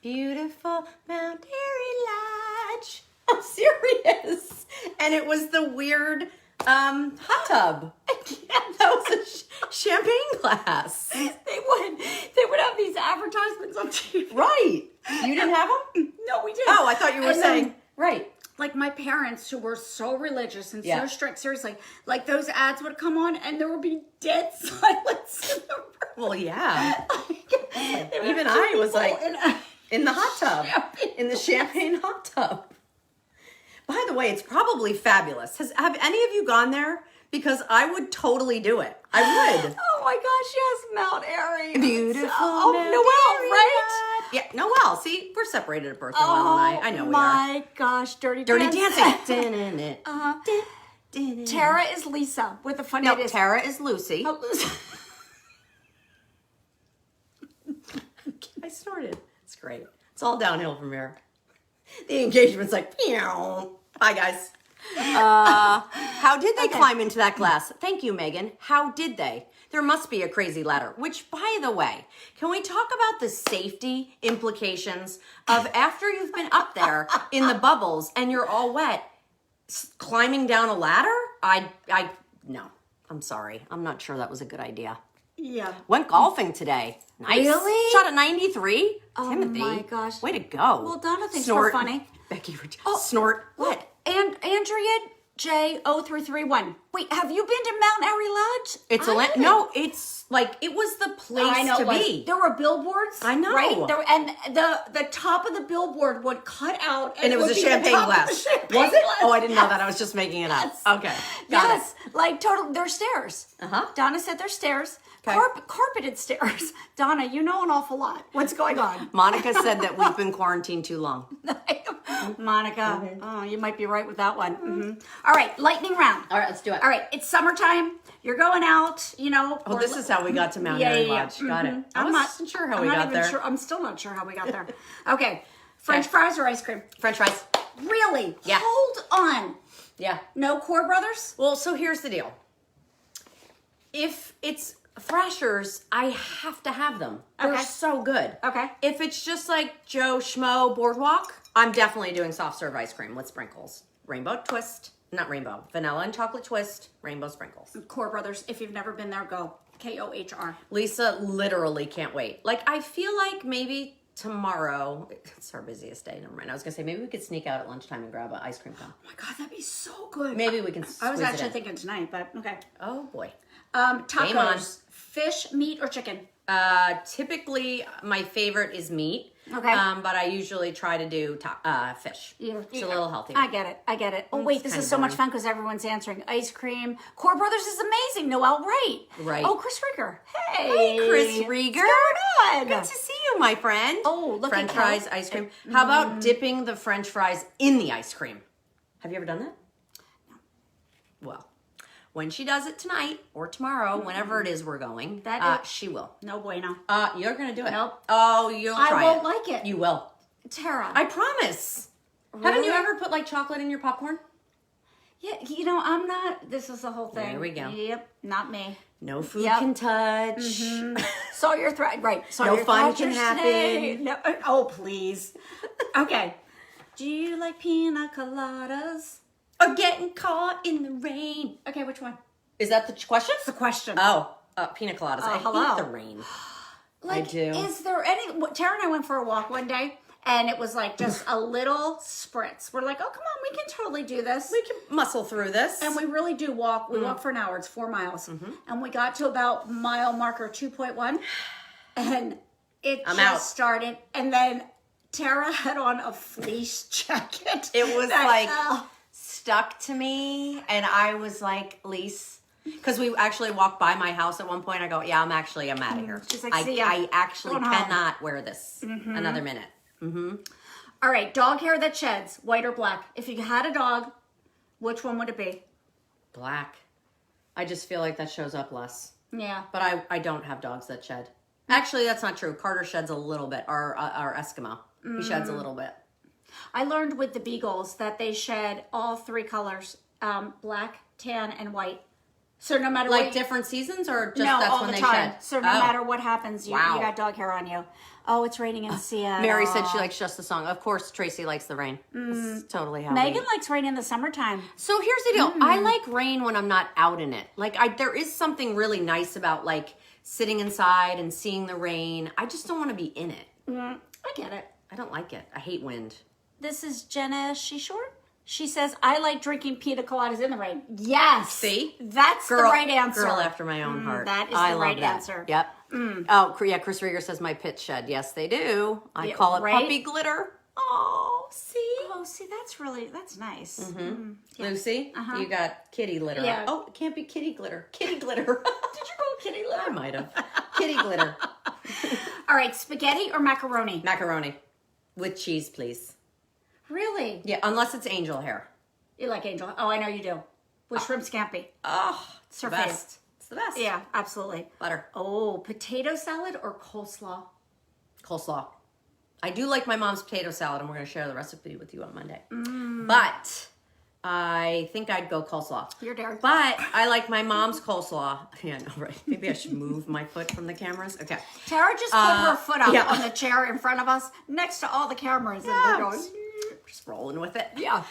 Beautiful Mount Airy Lodge. I'm serious. And it was the weird hot tub. That was a champagne glass. They would have these advertisements on TV. Right. You didn't have them? No, we didn't. Oh, I thought you were And saying, then, right. like my parents who were so religious and Yeah. so strict, seriously, like those ads would come on and there would be dead silence in the room. Well, yeah. They would Even have two I was people like, in the hot tub. Champagne In the champagne hot tub. By the way, it's probably fabulous. Have any of you gone there? Because I would totally do it. I would. Oh my gosh, yes, Mount Airy. Beautiful. Oh, Mount Noelle, Airy right? Lodge. Yeah, Noelle. See, we're separated at birth, Noelle and I. I know we are. My gosh, Dirty Dirty Dancing. Dancing. Tara is Lisa with the funny No, it is. Tara is Lucy. Oh, Lucy. I snorted. It's great. It's all downhill from here. The engagement's like, meow. Bye, guys. How did they climb into that glass? Thank you, Megan. How did they? There must be a crazy ladder. Which, by the way, can we talk about the safety implications of after you've been up there in the bubbles and you're all wet, climbing down a ladder? No. I'm sorry. I'm not sure that was a good idea. Yeah. Went golfing today. Nice. Really? Shot at 93. Oh Timothy. my gosh. Way to go. Well, Donna thinks Snort. we're funny. Becky, snort. What? And Andrea J0331. Wait, have you been to Mount Airy Lodge? It's No, it's like, it was the place I know to it was. be. There were billboards. I know. Right? And the top of the billboard would cut out. And it was would a be the champagne top of glass. the champagne Was it? glass. Oh, I didn't know that. I was just making it up. Yes. Okay. Got Yes. Like total, there's stairs. Uh-huh. Donna said there's stairs. Okay. Carpeted stairs. Donna, you know an awful lot. What's going on? it. Monica said that we've been quarantined too long. Monica, oh, you might be right with that one. All right, lightning round. All right, let's do it. All right, it's summertime. You're going out, you know. Oh, this is how we got to Mount Airy Lodge. Got it. I wasn't sure how we got there. I'm still not sure how we got there. Okay, French fries or ice cream? French fries. Really? Yeah. Hold on. Yeah. No Core Brothers? Well, so here's the deal. If it's Thrashers, I have to have them. They're Okay. so good. Okay. If it's just like Joe Schmo Boardwalk, I'm definitely doing soft serve ice cream with sprinkles. Rainbow twist, not rainbow, vanilla and chocolate twist, rainbow sprinkles. Core Brothers. If you've never been there, go. KOHR. Lisa literally can't wait. Like, I feel like maybe tomorrow, it's our busiest day, never mind. I was gonna say maybe we could sneak out at lunchtime and grab an ice cream cone. Oh my God, that'd be so good. Maybe we can I was squeeze it actually in. thinking tonight, but okay. Oh boy. Tacos. on. Fish, meat, or chicken? Typically my favorite is meat. Okay. But I usually try to do fish. It's a little healthier. I get it. Oh, wait, this kinda is so much boring. fun because everyone's answering. Ice cream. Core Brothers is amazing. Noelle, right. Right. Oh, Chris Rieger. Hey. Chris Rieger. What's going on? Good to see you, my friend. Oh, look French at fries, Kelly. ice cream. How about dipping the French fries in the ice cream? Have you ever done that? No. Well, when she does it tonight or tomorrow, whenever it is we're going, she will. No bueno. You're gonna do it. Nope. Oh, you'll try it. I won't like it. You will. Tara. I promise. Haven't you ever put like chocolate in your popcorn? Yeah, you know, I'm not. This is the whole thing. There we go. Yep, not me. No food Yep. can touch. Saw your right. Saw No your fun can Thrashers today. happen. No, oh, please. Okay. Do you like pina coladas? Or getting caught in the rain. Okay, which one? Is that the question? That's the question. Oh, pina coladas. I hello. hate the rain. Like, I do. Is there any? Tara and I went for a walk one day, and it was like just a little spritz. We're like, oh, come on, we can totally do this. We can muscle through this. And we really do walk. We walk for an hour. It's 4 miles. And we got to about mile marker 2.1. And it started. And then Tara had on a fleece jacket. It was that, like stuck to me. And I was like, Lise, because we actually walked by my house at one point. I go, yeah, I'm out of here. She's like, see ya. I actually Going home. cannot wear this another minute. All right, dog hair that sheds, white or black. If you had a dog, which one would it be? Black. I just feel like that shows up less. Yeah. But I don't have dogs that shed. Actually, that's not true. Carter sheds a little bit. Our Eskimo. He sheds a little bit. I learned with the beagles that they shed all 3 colors, black, tan, and white. So no matter Like what, different seasons or just no, that's all when the they time. shed? So no matter what happens, you Wow. got dog hair on you. Oh, it's raining in Seattle. Mary said she likes just the song. Of course, Tracy likes the rain. That's totally how Megan likes rain in the summertime. So here's the deal. I like rain when I'm not out in it. Like there is something really nice about like sitting inside and seeing the rain. I just don't want to be in it. I get it. I don't like it. I hate wind. This is Jenna. She short. She says, I like drinking pina coladas in the rain. Yes. See? That's the right answer. Girl after my own heart. That is I the love right that. answer. Yep. Oh, yeah, Chris Rieger says my pits shed. Yes, they do. I call it right? puppy glitter. Oh, see? Oh, see, that's nice. Yeah. Lucy, you got kitty glitter. Yeah. Oh, it can't be kitty glitter. Kitty glitter. Did you go kitty I litter? might have. Kitty glitter. All right, spaghetti or macaroni? Macaroni. With cheese, please. Really? Yeah, unless it's angel hair. You like angel? Oh, I know you do. With shrimp scampi. Oh, It's her the fave. best. It's the best. Yeah, absolutely. Butter. Oh, potato salad or coleslaw? Coleslaw. I do like my mom's potato salad, and we're going to share the recipe with you on Monday. But I think I'd go coleslaw. You're daring. But I like my mom's coleslaw. Yeah, I know, right? Maybe I should move my foot from the cameras. Okay. Tara just put her foot up yeah. on the chair in front of us next to all the cameras. And they're going, Just rolling with it. yeah.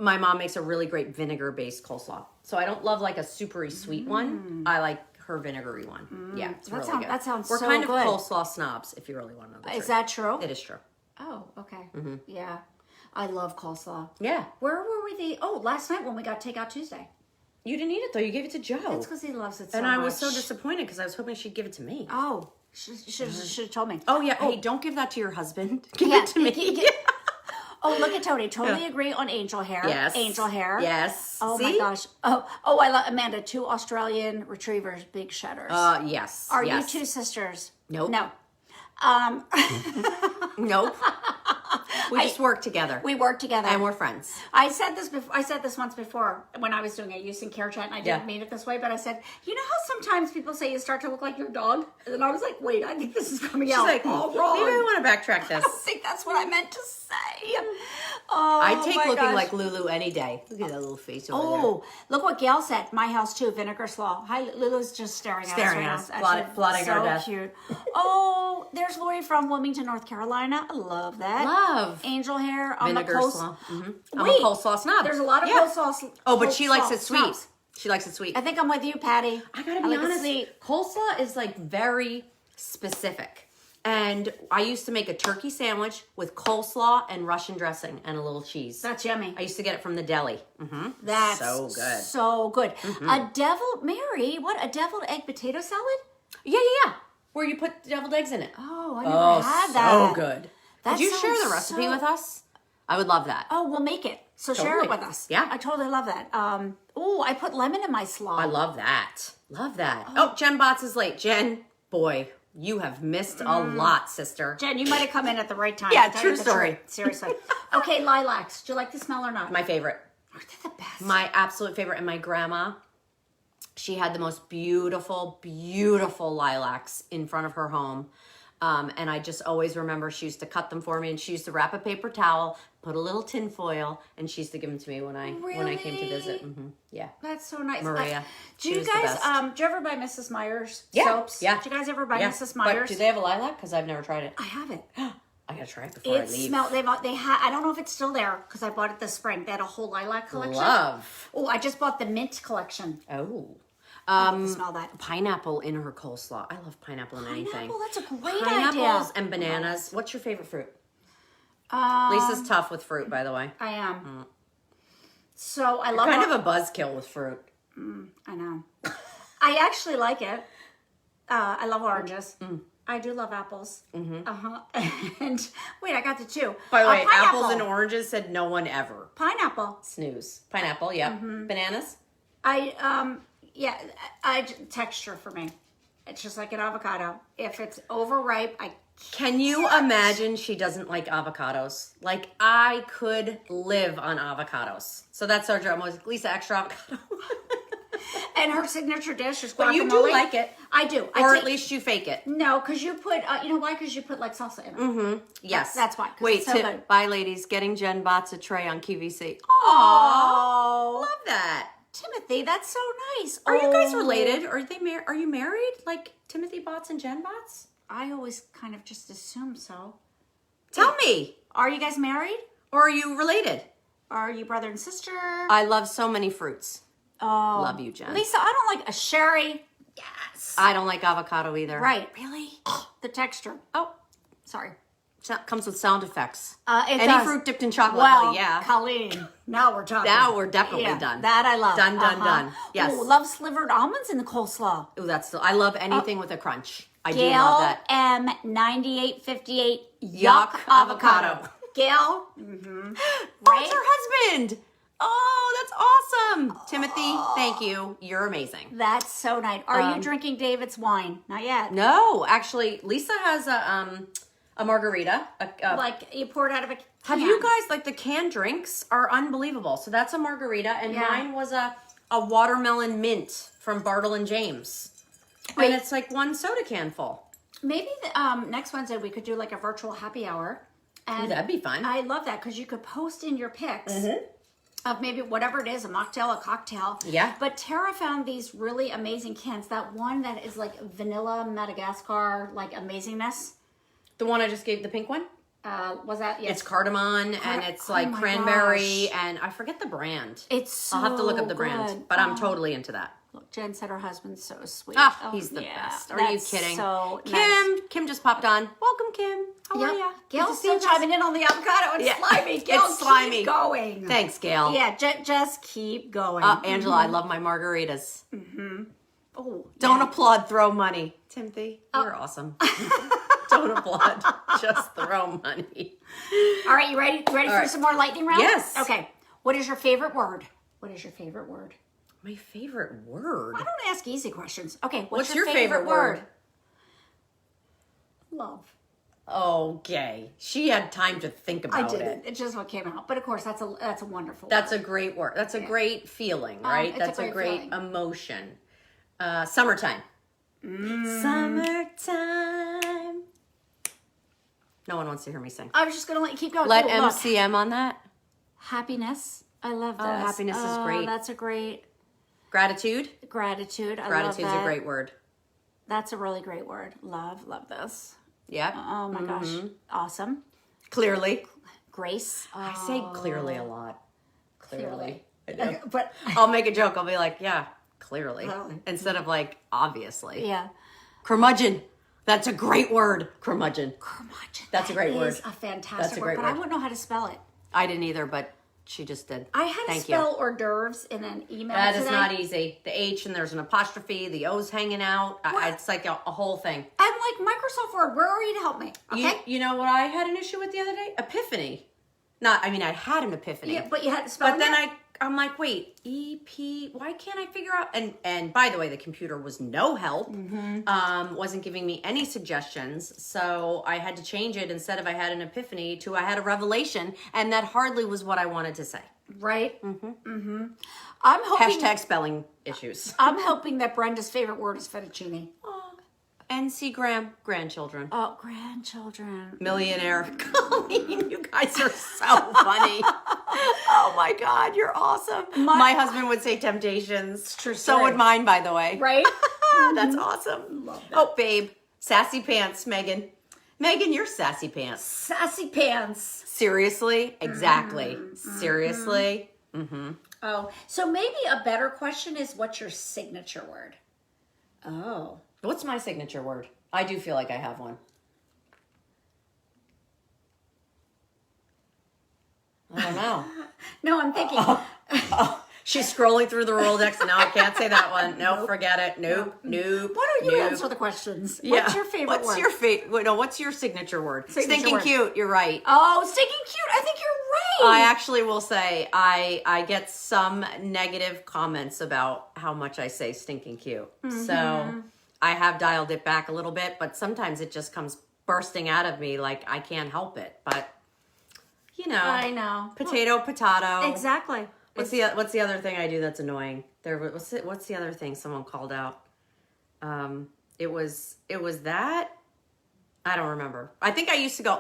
My mom makes a really great vinegar-based coleslaw. So I don't love like a supery sweet one. I like her vinegary one. Yeah, it's really good. That sounds We're so kind good. of coleslaw snobs, if you really want to know the Is truth. that true? It is true. Oh, okay. Yeah. I love coleslaw. Yeah. Where were we last night when we got Takeout Tuesday? You didn't eat it, though. You gave it to Joe. That's because he loves it so And much. I was so disappointed because I was hoping she'd give it to me. Oh, should have told me. Oh, yeah. Hey, don't give that to your husband. Give Yeah, it to me. Oh, look at Tony. Totally agree on angel hair. Yes. Angel hair. Yes. Oh See? my gosh. Oh, I love Amanda. 2 Australian retrievers, big shedders. Yes. Are yes. you 2 sisters? Nope. No. Nope. We just work together. We work together. And we're friends. I said this before. I said this once before when I was doing a use and care chat, and I didn't Yeah. mean it this way, but I said, you know how sometimes people say you start to look like your dog, and then I was like, wait, I think this is coming She's out like, all maybe wrong. I want to backtrack this. I don't think that's what I meant to say. Oh, I take my looking gosh. like Lulu any day. Look at that little face over there. Oh, look what Gail said. My house too, vinegar slaw. Hi, Lulu's just staring Staring at at us. us, right now. plotting our death. So cute. Oh, there's Lori from Wilmington, North Carolina. I love that. Love. Angel hair on Vinegar the coast. slaw. I'm Wait, a coleslaw snob. There's a lot of Yeah. coleslaw. Oh, but she likes coleslaw it sweet. snobs. She likes it sweet. I think I'm with you, Patty. I gotta be like it honest. sweet. Coleslaw is like very specific. And I used to make a turkey sandwich with coleslaw and Russian dressing and a little cheese. That's yummy. I used to get it from the deli. That's so good. So good. A deviled Mary. What? A deviled egg potato salad? Yeah. Where you put deviled eggs in it. Oh, I never had that. so good. That Did you share the sounds recipe so- with us? I would love that. Oh, we'll make it. So share it Totally. with us. Yeah. I totally love that. Oh, I put lemon in my slaw. I love that. Love that. Oh, Jen Botts is late. Jen, boy, you have missed a lot, sister. Jen, you might have come in at the right time. Yeah, To tell true you the story. truth. Seriously. Okay, lilacs. Do you like the smell or not? My favorite. Aren't they the best? My absolute favorite. And my grandma, she had the most beautiful, beautiful lilacs in front of her home. And I just always remember she used to cut them for me, and she used to wrap a paper towel, put a little tin foil, and she used to give them to me when I came to visit. Yeah. That's so nice. Maria. Do She you was the guys, best. do you ever buy Mrs. Myers Yeah, soaps? yeah. Do you guys ever buy Yeah. Mrs. But Myers? do they have a lilac? Because I've never tried it. I have it. I gotta try it before I It leave. smelled. They had. I don't know if it's still there because I bought it this spring. They had a whole lilac collection. Love. Oh, I just bought the mint collection. Oh. Smell that. Pineapple in her coleslaw. I love pineapple in anything. Pineapple. That's a great Pineapples idea. and bananas. What's your favorite fruit? Lisa's tough with fruit, by the way. I am. So I love. Kind of a buzzkill with fruit. I know. I actually like it. I love oranges. I do love apples. And wait, I got the 2. By the way, pineapple. apples and oranges said no one ever. Pineapple. Snooze. Pineapple, yeah. Bananas? Yeah, texture for me. It's just like an avocado. If it's overripe, I Can you imagine she doesn't like avocados? Like, I could live on avocados. So that's our job. I was like, Lisa, extra avocado. And her signature dish is guacamole. But you do like it. I do. Or at least you fake it. No, because you put, you know why? Because you put like salsa in it. Mm-hmm. Yes. That's why. Wait, it's so good. bye ladies. Getting Jen Bots a tray on QVC. Oh, Love that. Timothy, that's so nice. Are you guys related? Are you married? Like Timothy Bots and Jen Bots? I always kind of just assume so. Tell me. Are you guys married? Or are you related? Are you brother and sister? I love so many fruits. Oh, Love you, Jen. Lisa, I don't like a sherry. Yes. I don't like avocado either. Right. Really? The texture. Oh, Sorry. comes with sound effects. It Any does. fruit dipped in chocolate? Well, yeah. Colleen, now we're talking. Now we're definitely done. That I love. Done. Yes. Ooh, love slivered almonds in the coleslaw. Ooh, I love anything with a crunch. I do Gail love that. M 9858 Yuck avocado. Gail, That's her husband. Oh, that's awesome. Timothy, thank you. You're amazing. that's so nice. Are you drinking David's wine? Not yet. No, actually, Lisa has a margarita. Like you poured out of a can. Have you guys, like, the canned drinks are unbelievable. So that's a margarita, and Yeah. mine was a watermelon mint from Bartle and James. Wait. And it's like one soda can full. Maybe next Wednesday we could do like a virtual happy hour. And That'd be fun. I love that because you could post in your pics of maybe whatever it is, a mocktail, a cocktail. Yeah. But Tara found these really amazing cans. That one that is like vanilla Madagascar, like amazingness. The one I just gave, the pink one? Was that? Yes. It's cardamom, and it's like my cranberry, gosh. and I forget the brand. It's so I'll have to look up the brand, good. but I'm totally into that. Look, Jen said her husband's so sweet. Ah, he's the yeah, best. Are you that's kidding? So Kim just popped on. Welcome, Kim. How are ya? Gail's still chiming in on the avocado. It's Yeah. slimy. Gail, It's slimy. keep going. Thanks, Gail. Yeah, just keep going. Angela, I love my margaritas. Oh, Don't applaud, throw money. Timothy, you're awesome. Don't applaud, just throw money. all right, you ready? You ready for right. some more lightning round? Yes. Okay. What is your favorite word? What is your favorite word? My favorite word. I don't ask easy questions. Okay, What's your favorite word? Love. Okay. She had time to think I about didn't. it. It's just what came out. But of course, that's a wonderful. That's word. a great word. That's a great feeling, right? it's a That's a great great feeling. emotion. Summertime. Summertime. No one wants to hear me sing. I was just gonna let you keep going. Let Oh, look. MCM on that. Happiness. I love this. happiness is great. That's a great Gratitude. gratitude. I Gratitude's love that. a great word. That's a really great word. Love this. Yeah. Oh my gosh. Awesome. Clearly. Grace. I say clearly a lot. Clearly. I know. But I'll make a joke. I'll be like, yeah, clearly. Clearly. Instead of like, obviously. yeah. Curmudgeon. That's a great word. Curmudgeon. Curmudgeon. That's a great word. Is a fantastic That's a great word, but I word. wouldn't know how to spell it. I didn't either, but she just did. I had to Thank spell you. hors d'oeuvres in an email That today. is not easy. The H and there's an apostrophe. The O's hanging out. It's like a whole thing. I'm like, Microsoft Word, where are you to help me? Okay. You know what I had an issue with the other day? Epiphany. I had an epiphany. Yeah, but you had to spell But then it. I'm like, wait, why can't I figure out? And by the way, the computer was no help. Wasn't giving me any suggestions. So I had to change it. Instead of I had an epiphany to I had a revelation. And that hardly was what I wanted to say. Right? Mm-hmm. I'm hoping Hashtag spelling issues. I'm hoping that Brenda's favorite word is fettuccine. NC Graham, grandchildren. Oh, grandchildren. Millionaire. Colleen, you guys are so funny. Oh my God, you're awesome. My husband would say temp-tations. True So story. would mine, by the way. Right? That's awesome. Oh, babe. Sassy pants, Megan. Megan, you're sassy pants. Sassy pants. Seriously? Exactly. Seriously? Oh, so maybe a better question is, what's your signature word? Oh. What's my signature word? I do feel like I have one. I don't know. No, I'm thinking. She's scrolling through the Rolodex. No, I can't say that one. No, forget it. Nope. Why don't you answer the questions? Yeah. What's your favorite word? What's your signature word? Signature Stinking word. cute. You're right. Oh, stinking cute. I think you're right. I actually will say I get some negative comments about how much I say stinking cute. So I have dialed it back a little bit, but sometimes it just comes bursting out of me like I can't help it. But I know. Potato. Exactly. What's the other thing I do that's annoying? What's the other thing someone called out? It was that. I don't remember. I think I used to go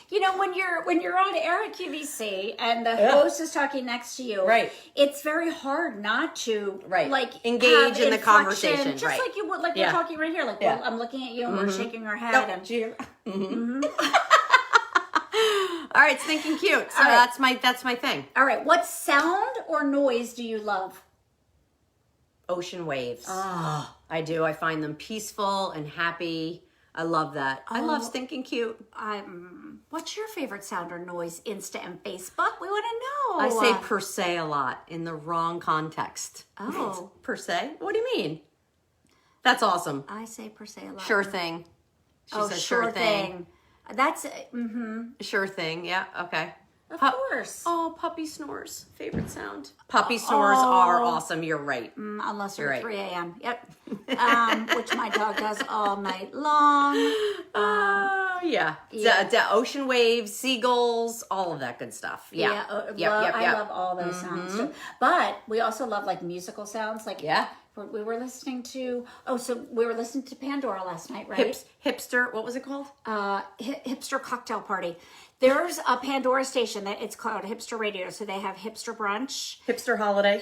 You know, when you're on air at QVC and the host is talking next to you, right? It's very hard not to like engage in the conversation, just right? Like you would, like we're talking right here. Like I'm looking at you and we're shaking our head. All right, stinking cute. So that's my thing. All right, what sound or noise do you love? Ocean waves. I do. I find them peaceful and happy. I love that. I love stinking cute. What's your favorite sound or noise? Insta and Facebook? We want to know. I say per se a lot in the wrong context. Oh. Per se? What do you mean? That's awesome. I say per se a lot. Sure thing. She says sure thing. That's Sure thing. Yeah. Okay. Of course. Oh, puppy snores. Favorite sound. Puppy snores are awesome. You're right. Unless they're You're right. 3 a.m. Yep. Which my dog does all night long. Yeah. The ocean waves, seagulls, all of that good stuff. Yeah. I love all those sounds too. But we also love like musical sounds. Like we were listening to Pandora last night, right? Hipster. What was it called? Hipster Cocktail Party. There's a Pandora station that it's called Hipster Radio. So they have Hipster Brunch, Hipster Holiday,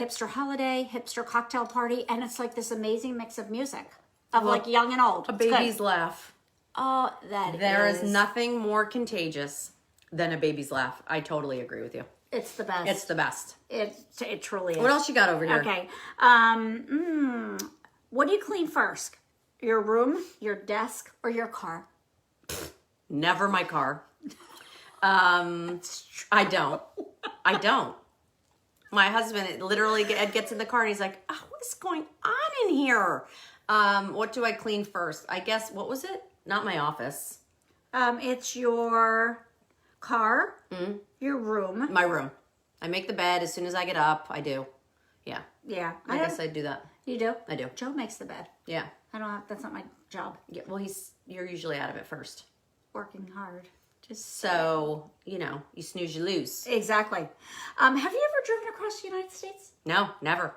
Hipster Cocktail Party, and it's like this amazing mix of music of like young and old. A baby's laugh. Oh, there is nothing more contagious than a baby's laugh. I totally agree with you. It's the best. It's the best. It truly is. What else you got over here? Okay. What do you clean first? Your room, your desk, or your car? Never my car. I don't. My husband literally gets in the car and he's like, oh, what is going on in here? What do I clean first? I guess, what was it? Not my office. It's your car, your room. My room. I make the bed as soon as I get up. I do. Yeah. Yeah. I guess I do that. You do? I do. Joe makes the bed. Yeah. That's not my job. Yeah. Well, you're usually out of it first. Working hard. So, you snooze, you lose. Exactly. Have you ever driven across the United States? No, never.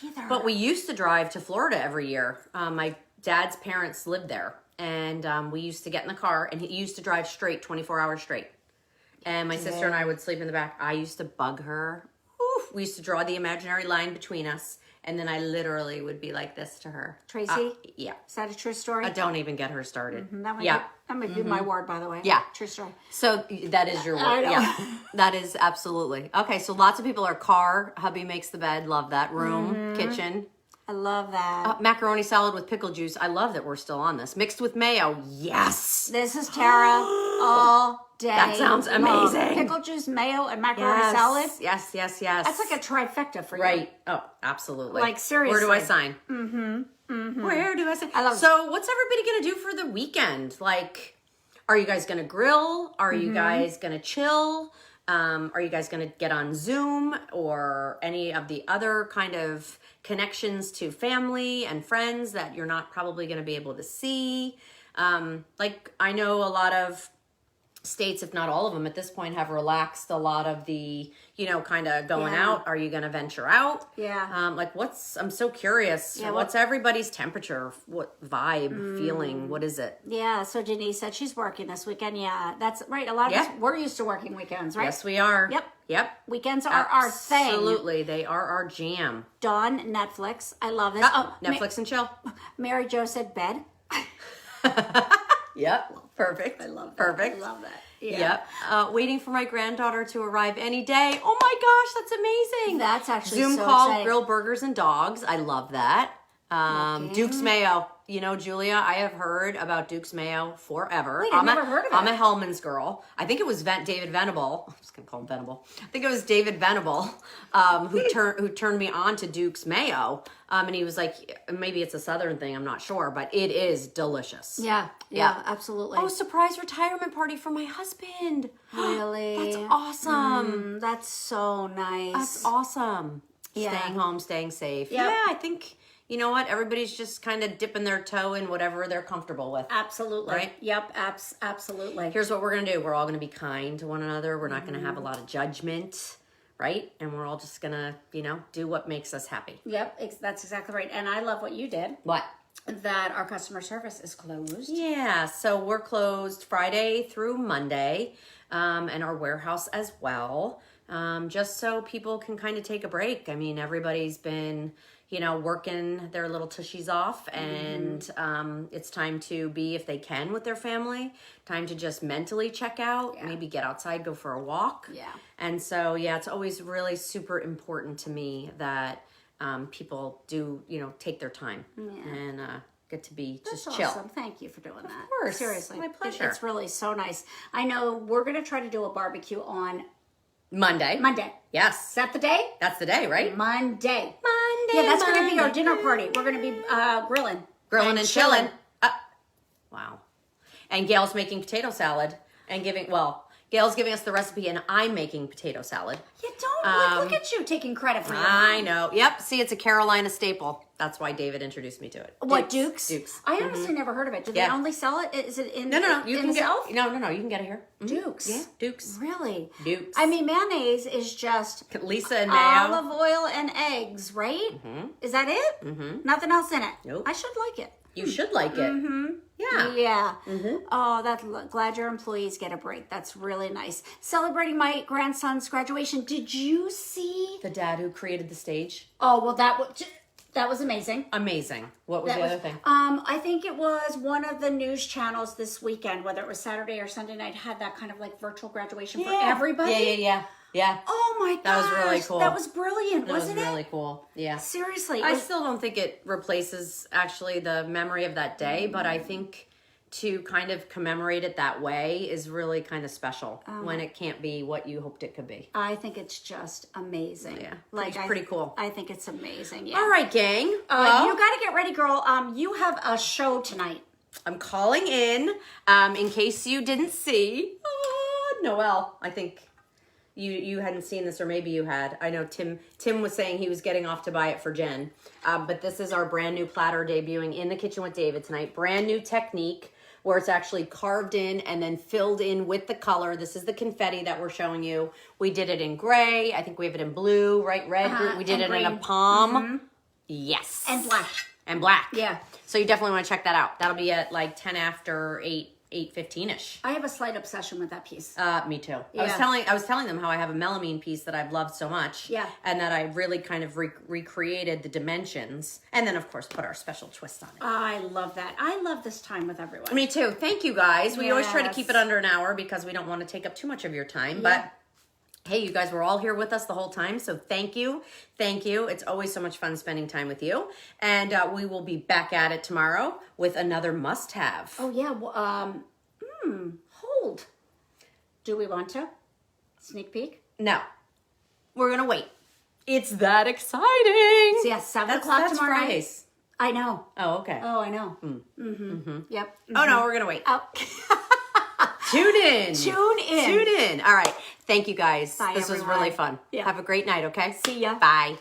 Either. But we used to drive to Florida every year. My dad's parents lived there. And we used to get in the car and he used to drive straight, 24 hours straight. And my sister and I would sleep in the back. I used to bug her. Oof. We used to draw the imaginary line between us. And then I literally would be like this to her. Tracy? Yeah. Is that a true story? Don't even get her started. That might be my word, by the way. Yeah. True story. So that is your word. Yeah. That is absolutely. Okay, so lots of people are car, hubby makes the bed, love that. Room, kitchen. I love that. Macaroni salad with pickle juice. I love that we're still on this. Mixed with mayo. Yes. This is Tara all day. That sounds amazing. Pickle juice, mayo, and macaroni salad. Yes. That's like a trifecta for you. Right. Oh, absolutely. Like, seriously. Where do I sign? Where do I sign? I love So what's everybody going to do for the weekend? Like, are you guys going to grill? Are you guys going to chill? Are you guys going to get on Zoom or any of the other kind of connections to family and friends that you're not probably going to be able to see? Like, I know a lot of states, if not all of them at this point, have relaxed a lot of the, kind of going out. Are you going to venture out? Yeah. Like I'm so curious. Yeah, what's everybody's temperature? What vibe, feeling? What is it? Yeah. So Denise said she's working this weekend. Yeah, that's right. A lot of us, we're used to working weekends, right? Yes, we are. Yep. Weekends are our thing. Absolutely. They are our jam. Dawn, Netflix. I love this. Netflix and chill. Mary Jo said bed. Yep. Perfect. I love that. Perfect. I love that. Yeah. Yep. Waiting for my granddaughter to arrive any day. Oh my gosh, that's amazing. That's actually Zoom so call, exciting. grill burgers and dogs. I love that. Duke's Mayo. Julia, I have heard about Duke's Mayo forever. Wait, I've never heard of it. I'm a Hellman's girl. I think it was David Venable. I'm just gonna call him Venable. I think it was David Venable who turned me on to Duke's Mayo. And he was like, maybe it's a Southern thing. I'm not sure, but it is delicious. Yeah, absolutely. Oh, surprise retirement party for my husband. Really? That's awesome. That's so nice. That's awesome. Yeah. Staying home, staying safe. Yep. Yeah, I think, you know what? Everybody's just kind of dipping their toe in whatever they're comfortable with. Absolutely. Right? Yep. Absolutely. Here's what we're going to do. We're all going to be kind to one another. We're not going to have a lot of judgment, right? And we're all just going to, you know, do what makes us happy. Yep. That's exactly right. And I love what you did. What? That our customer service is closed. Yeah, so we're closed Friday through Monday, and our warehouse as well, just so people can kind of take a break. I mean, everybody's been, you know, working their little tushies off, and it's time to be, if they can, with their family, time to just mentally check out, maybe get outside, go for a walk. Yeah. And so, yeah, it's always really super important to me that people do, you know, take their time and get to be just That's chill. Awesome. Thank you for doing that. Of course. Seriously. My pleasure. It's really so nice. I know we're going to try to do a barbecue on Monday. Monday. Yes. Is that the day? That's the day, right? Monday. Monday. Yeah, that's going to be our dinner party. We're going to be grilling. Grilling and chilling. Wow. And Gail's making potato salad and Gail's giving us the recipe, and I'm making potato salad. You don't look at you taking credit for it. I know. Yep. See, it's a Carolina staple. That's why David introduced me to it. What, Duke's? Dukes. I honestly never heard of it. Do they only sell it? Is it in No. You in can the get South? No. You can get it here. Dukes. Yeah. Dukes. Really? Dukes. I mean, mayonnaise is just Lisa and mayo. olive oil and eggs, right? Is that it? Nothing else in it? Nope. I should like it. You should like it. Yeah. Yeah. Oh, glad your employees get a break. That's really nice. Celebrating my grandson's graduation. Did you see? The dad who created the stage. Oh, well, that was amazing. Amazing. What was the other thing? I think it was one of the news channels this weekend, whether it was Saturday or Sunday night, had that kind of like virtual graduation for everybody. Yeah. Oh my gosh. That was really cool. That was brilliant, That was wasn't it? really cool. Yeah. Seriously. I still don't think it replaces actually the memory of that day, but I think to kind of commemorate it that way is really kind of special when it can't be what you hoped it could be. I think it's just amazing. Yeah. Like Pretty cool. I think it's amazing. Yeah. All right, gang. You Well, got to get ready, girl. You have a show tonight. I'm calling in case you didn't see. Noelle, I think you hadn't seen this, or maybe you had. I know Tim was saying he was getting off to buy it for Jen. But this is our brand new platter debuting in the Kitchen with David tonight. Brand new technique where it's actually carved in and then filled in with the color. This is the confetti that we're showing you. We did it in gray. I think we have it in blue, right? Red. Green. We did it green. in a palm. Yes. And black. And black. Yeah. So you definitely want to check that out. That'll be at like 10 after 8:15ish. I have a slight obsession with that piece. Me too. Yeah. I was telling them how I have a melamine piece that I've loved so much. Yeah. And that I really kind of recreated the dimensions, and then of course put our special twist on it. I love that. I love this time with everyone. Me too. Thank you guys. We always try to Yes. keep it under an hour because we don't want to take up too much of your time. But hey, you guys were all here with us the whole time. So thank you. Thank you. It's always so much fun spending time with you. And we will be back at it tomorrow with another must-have. Oh yeah. Well, hold. Do we want to sneak peek? No. We're going to wait. It's that exciting. So yeah, 7 o'clock That's tomorrow night. Fridays. I know. Oh, okay. Oh, I know. Yep. Oh, no, we're going to wait. Oh. Tune in. Tune in. Tune in. All right. Thank you, guys. Bye, this was everyone. really fun. Yeah. Have a great night, okay? See ya. Bye.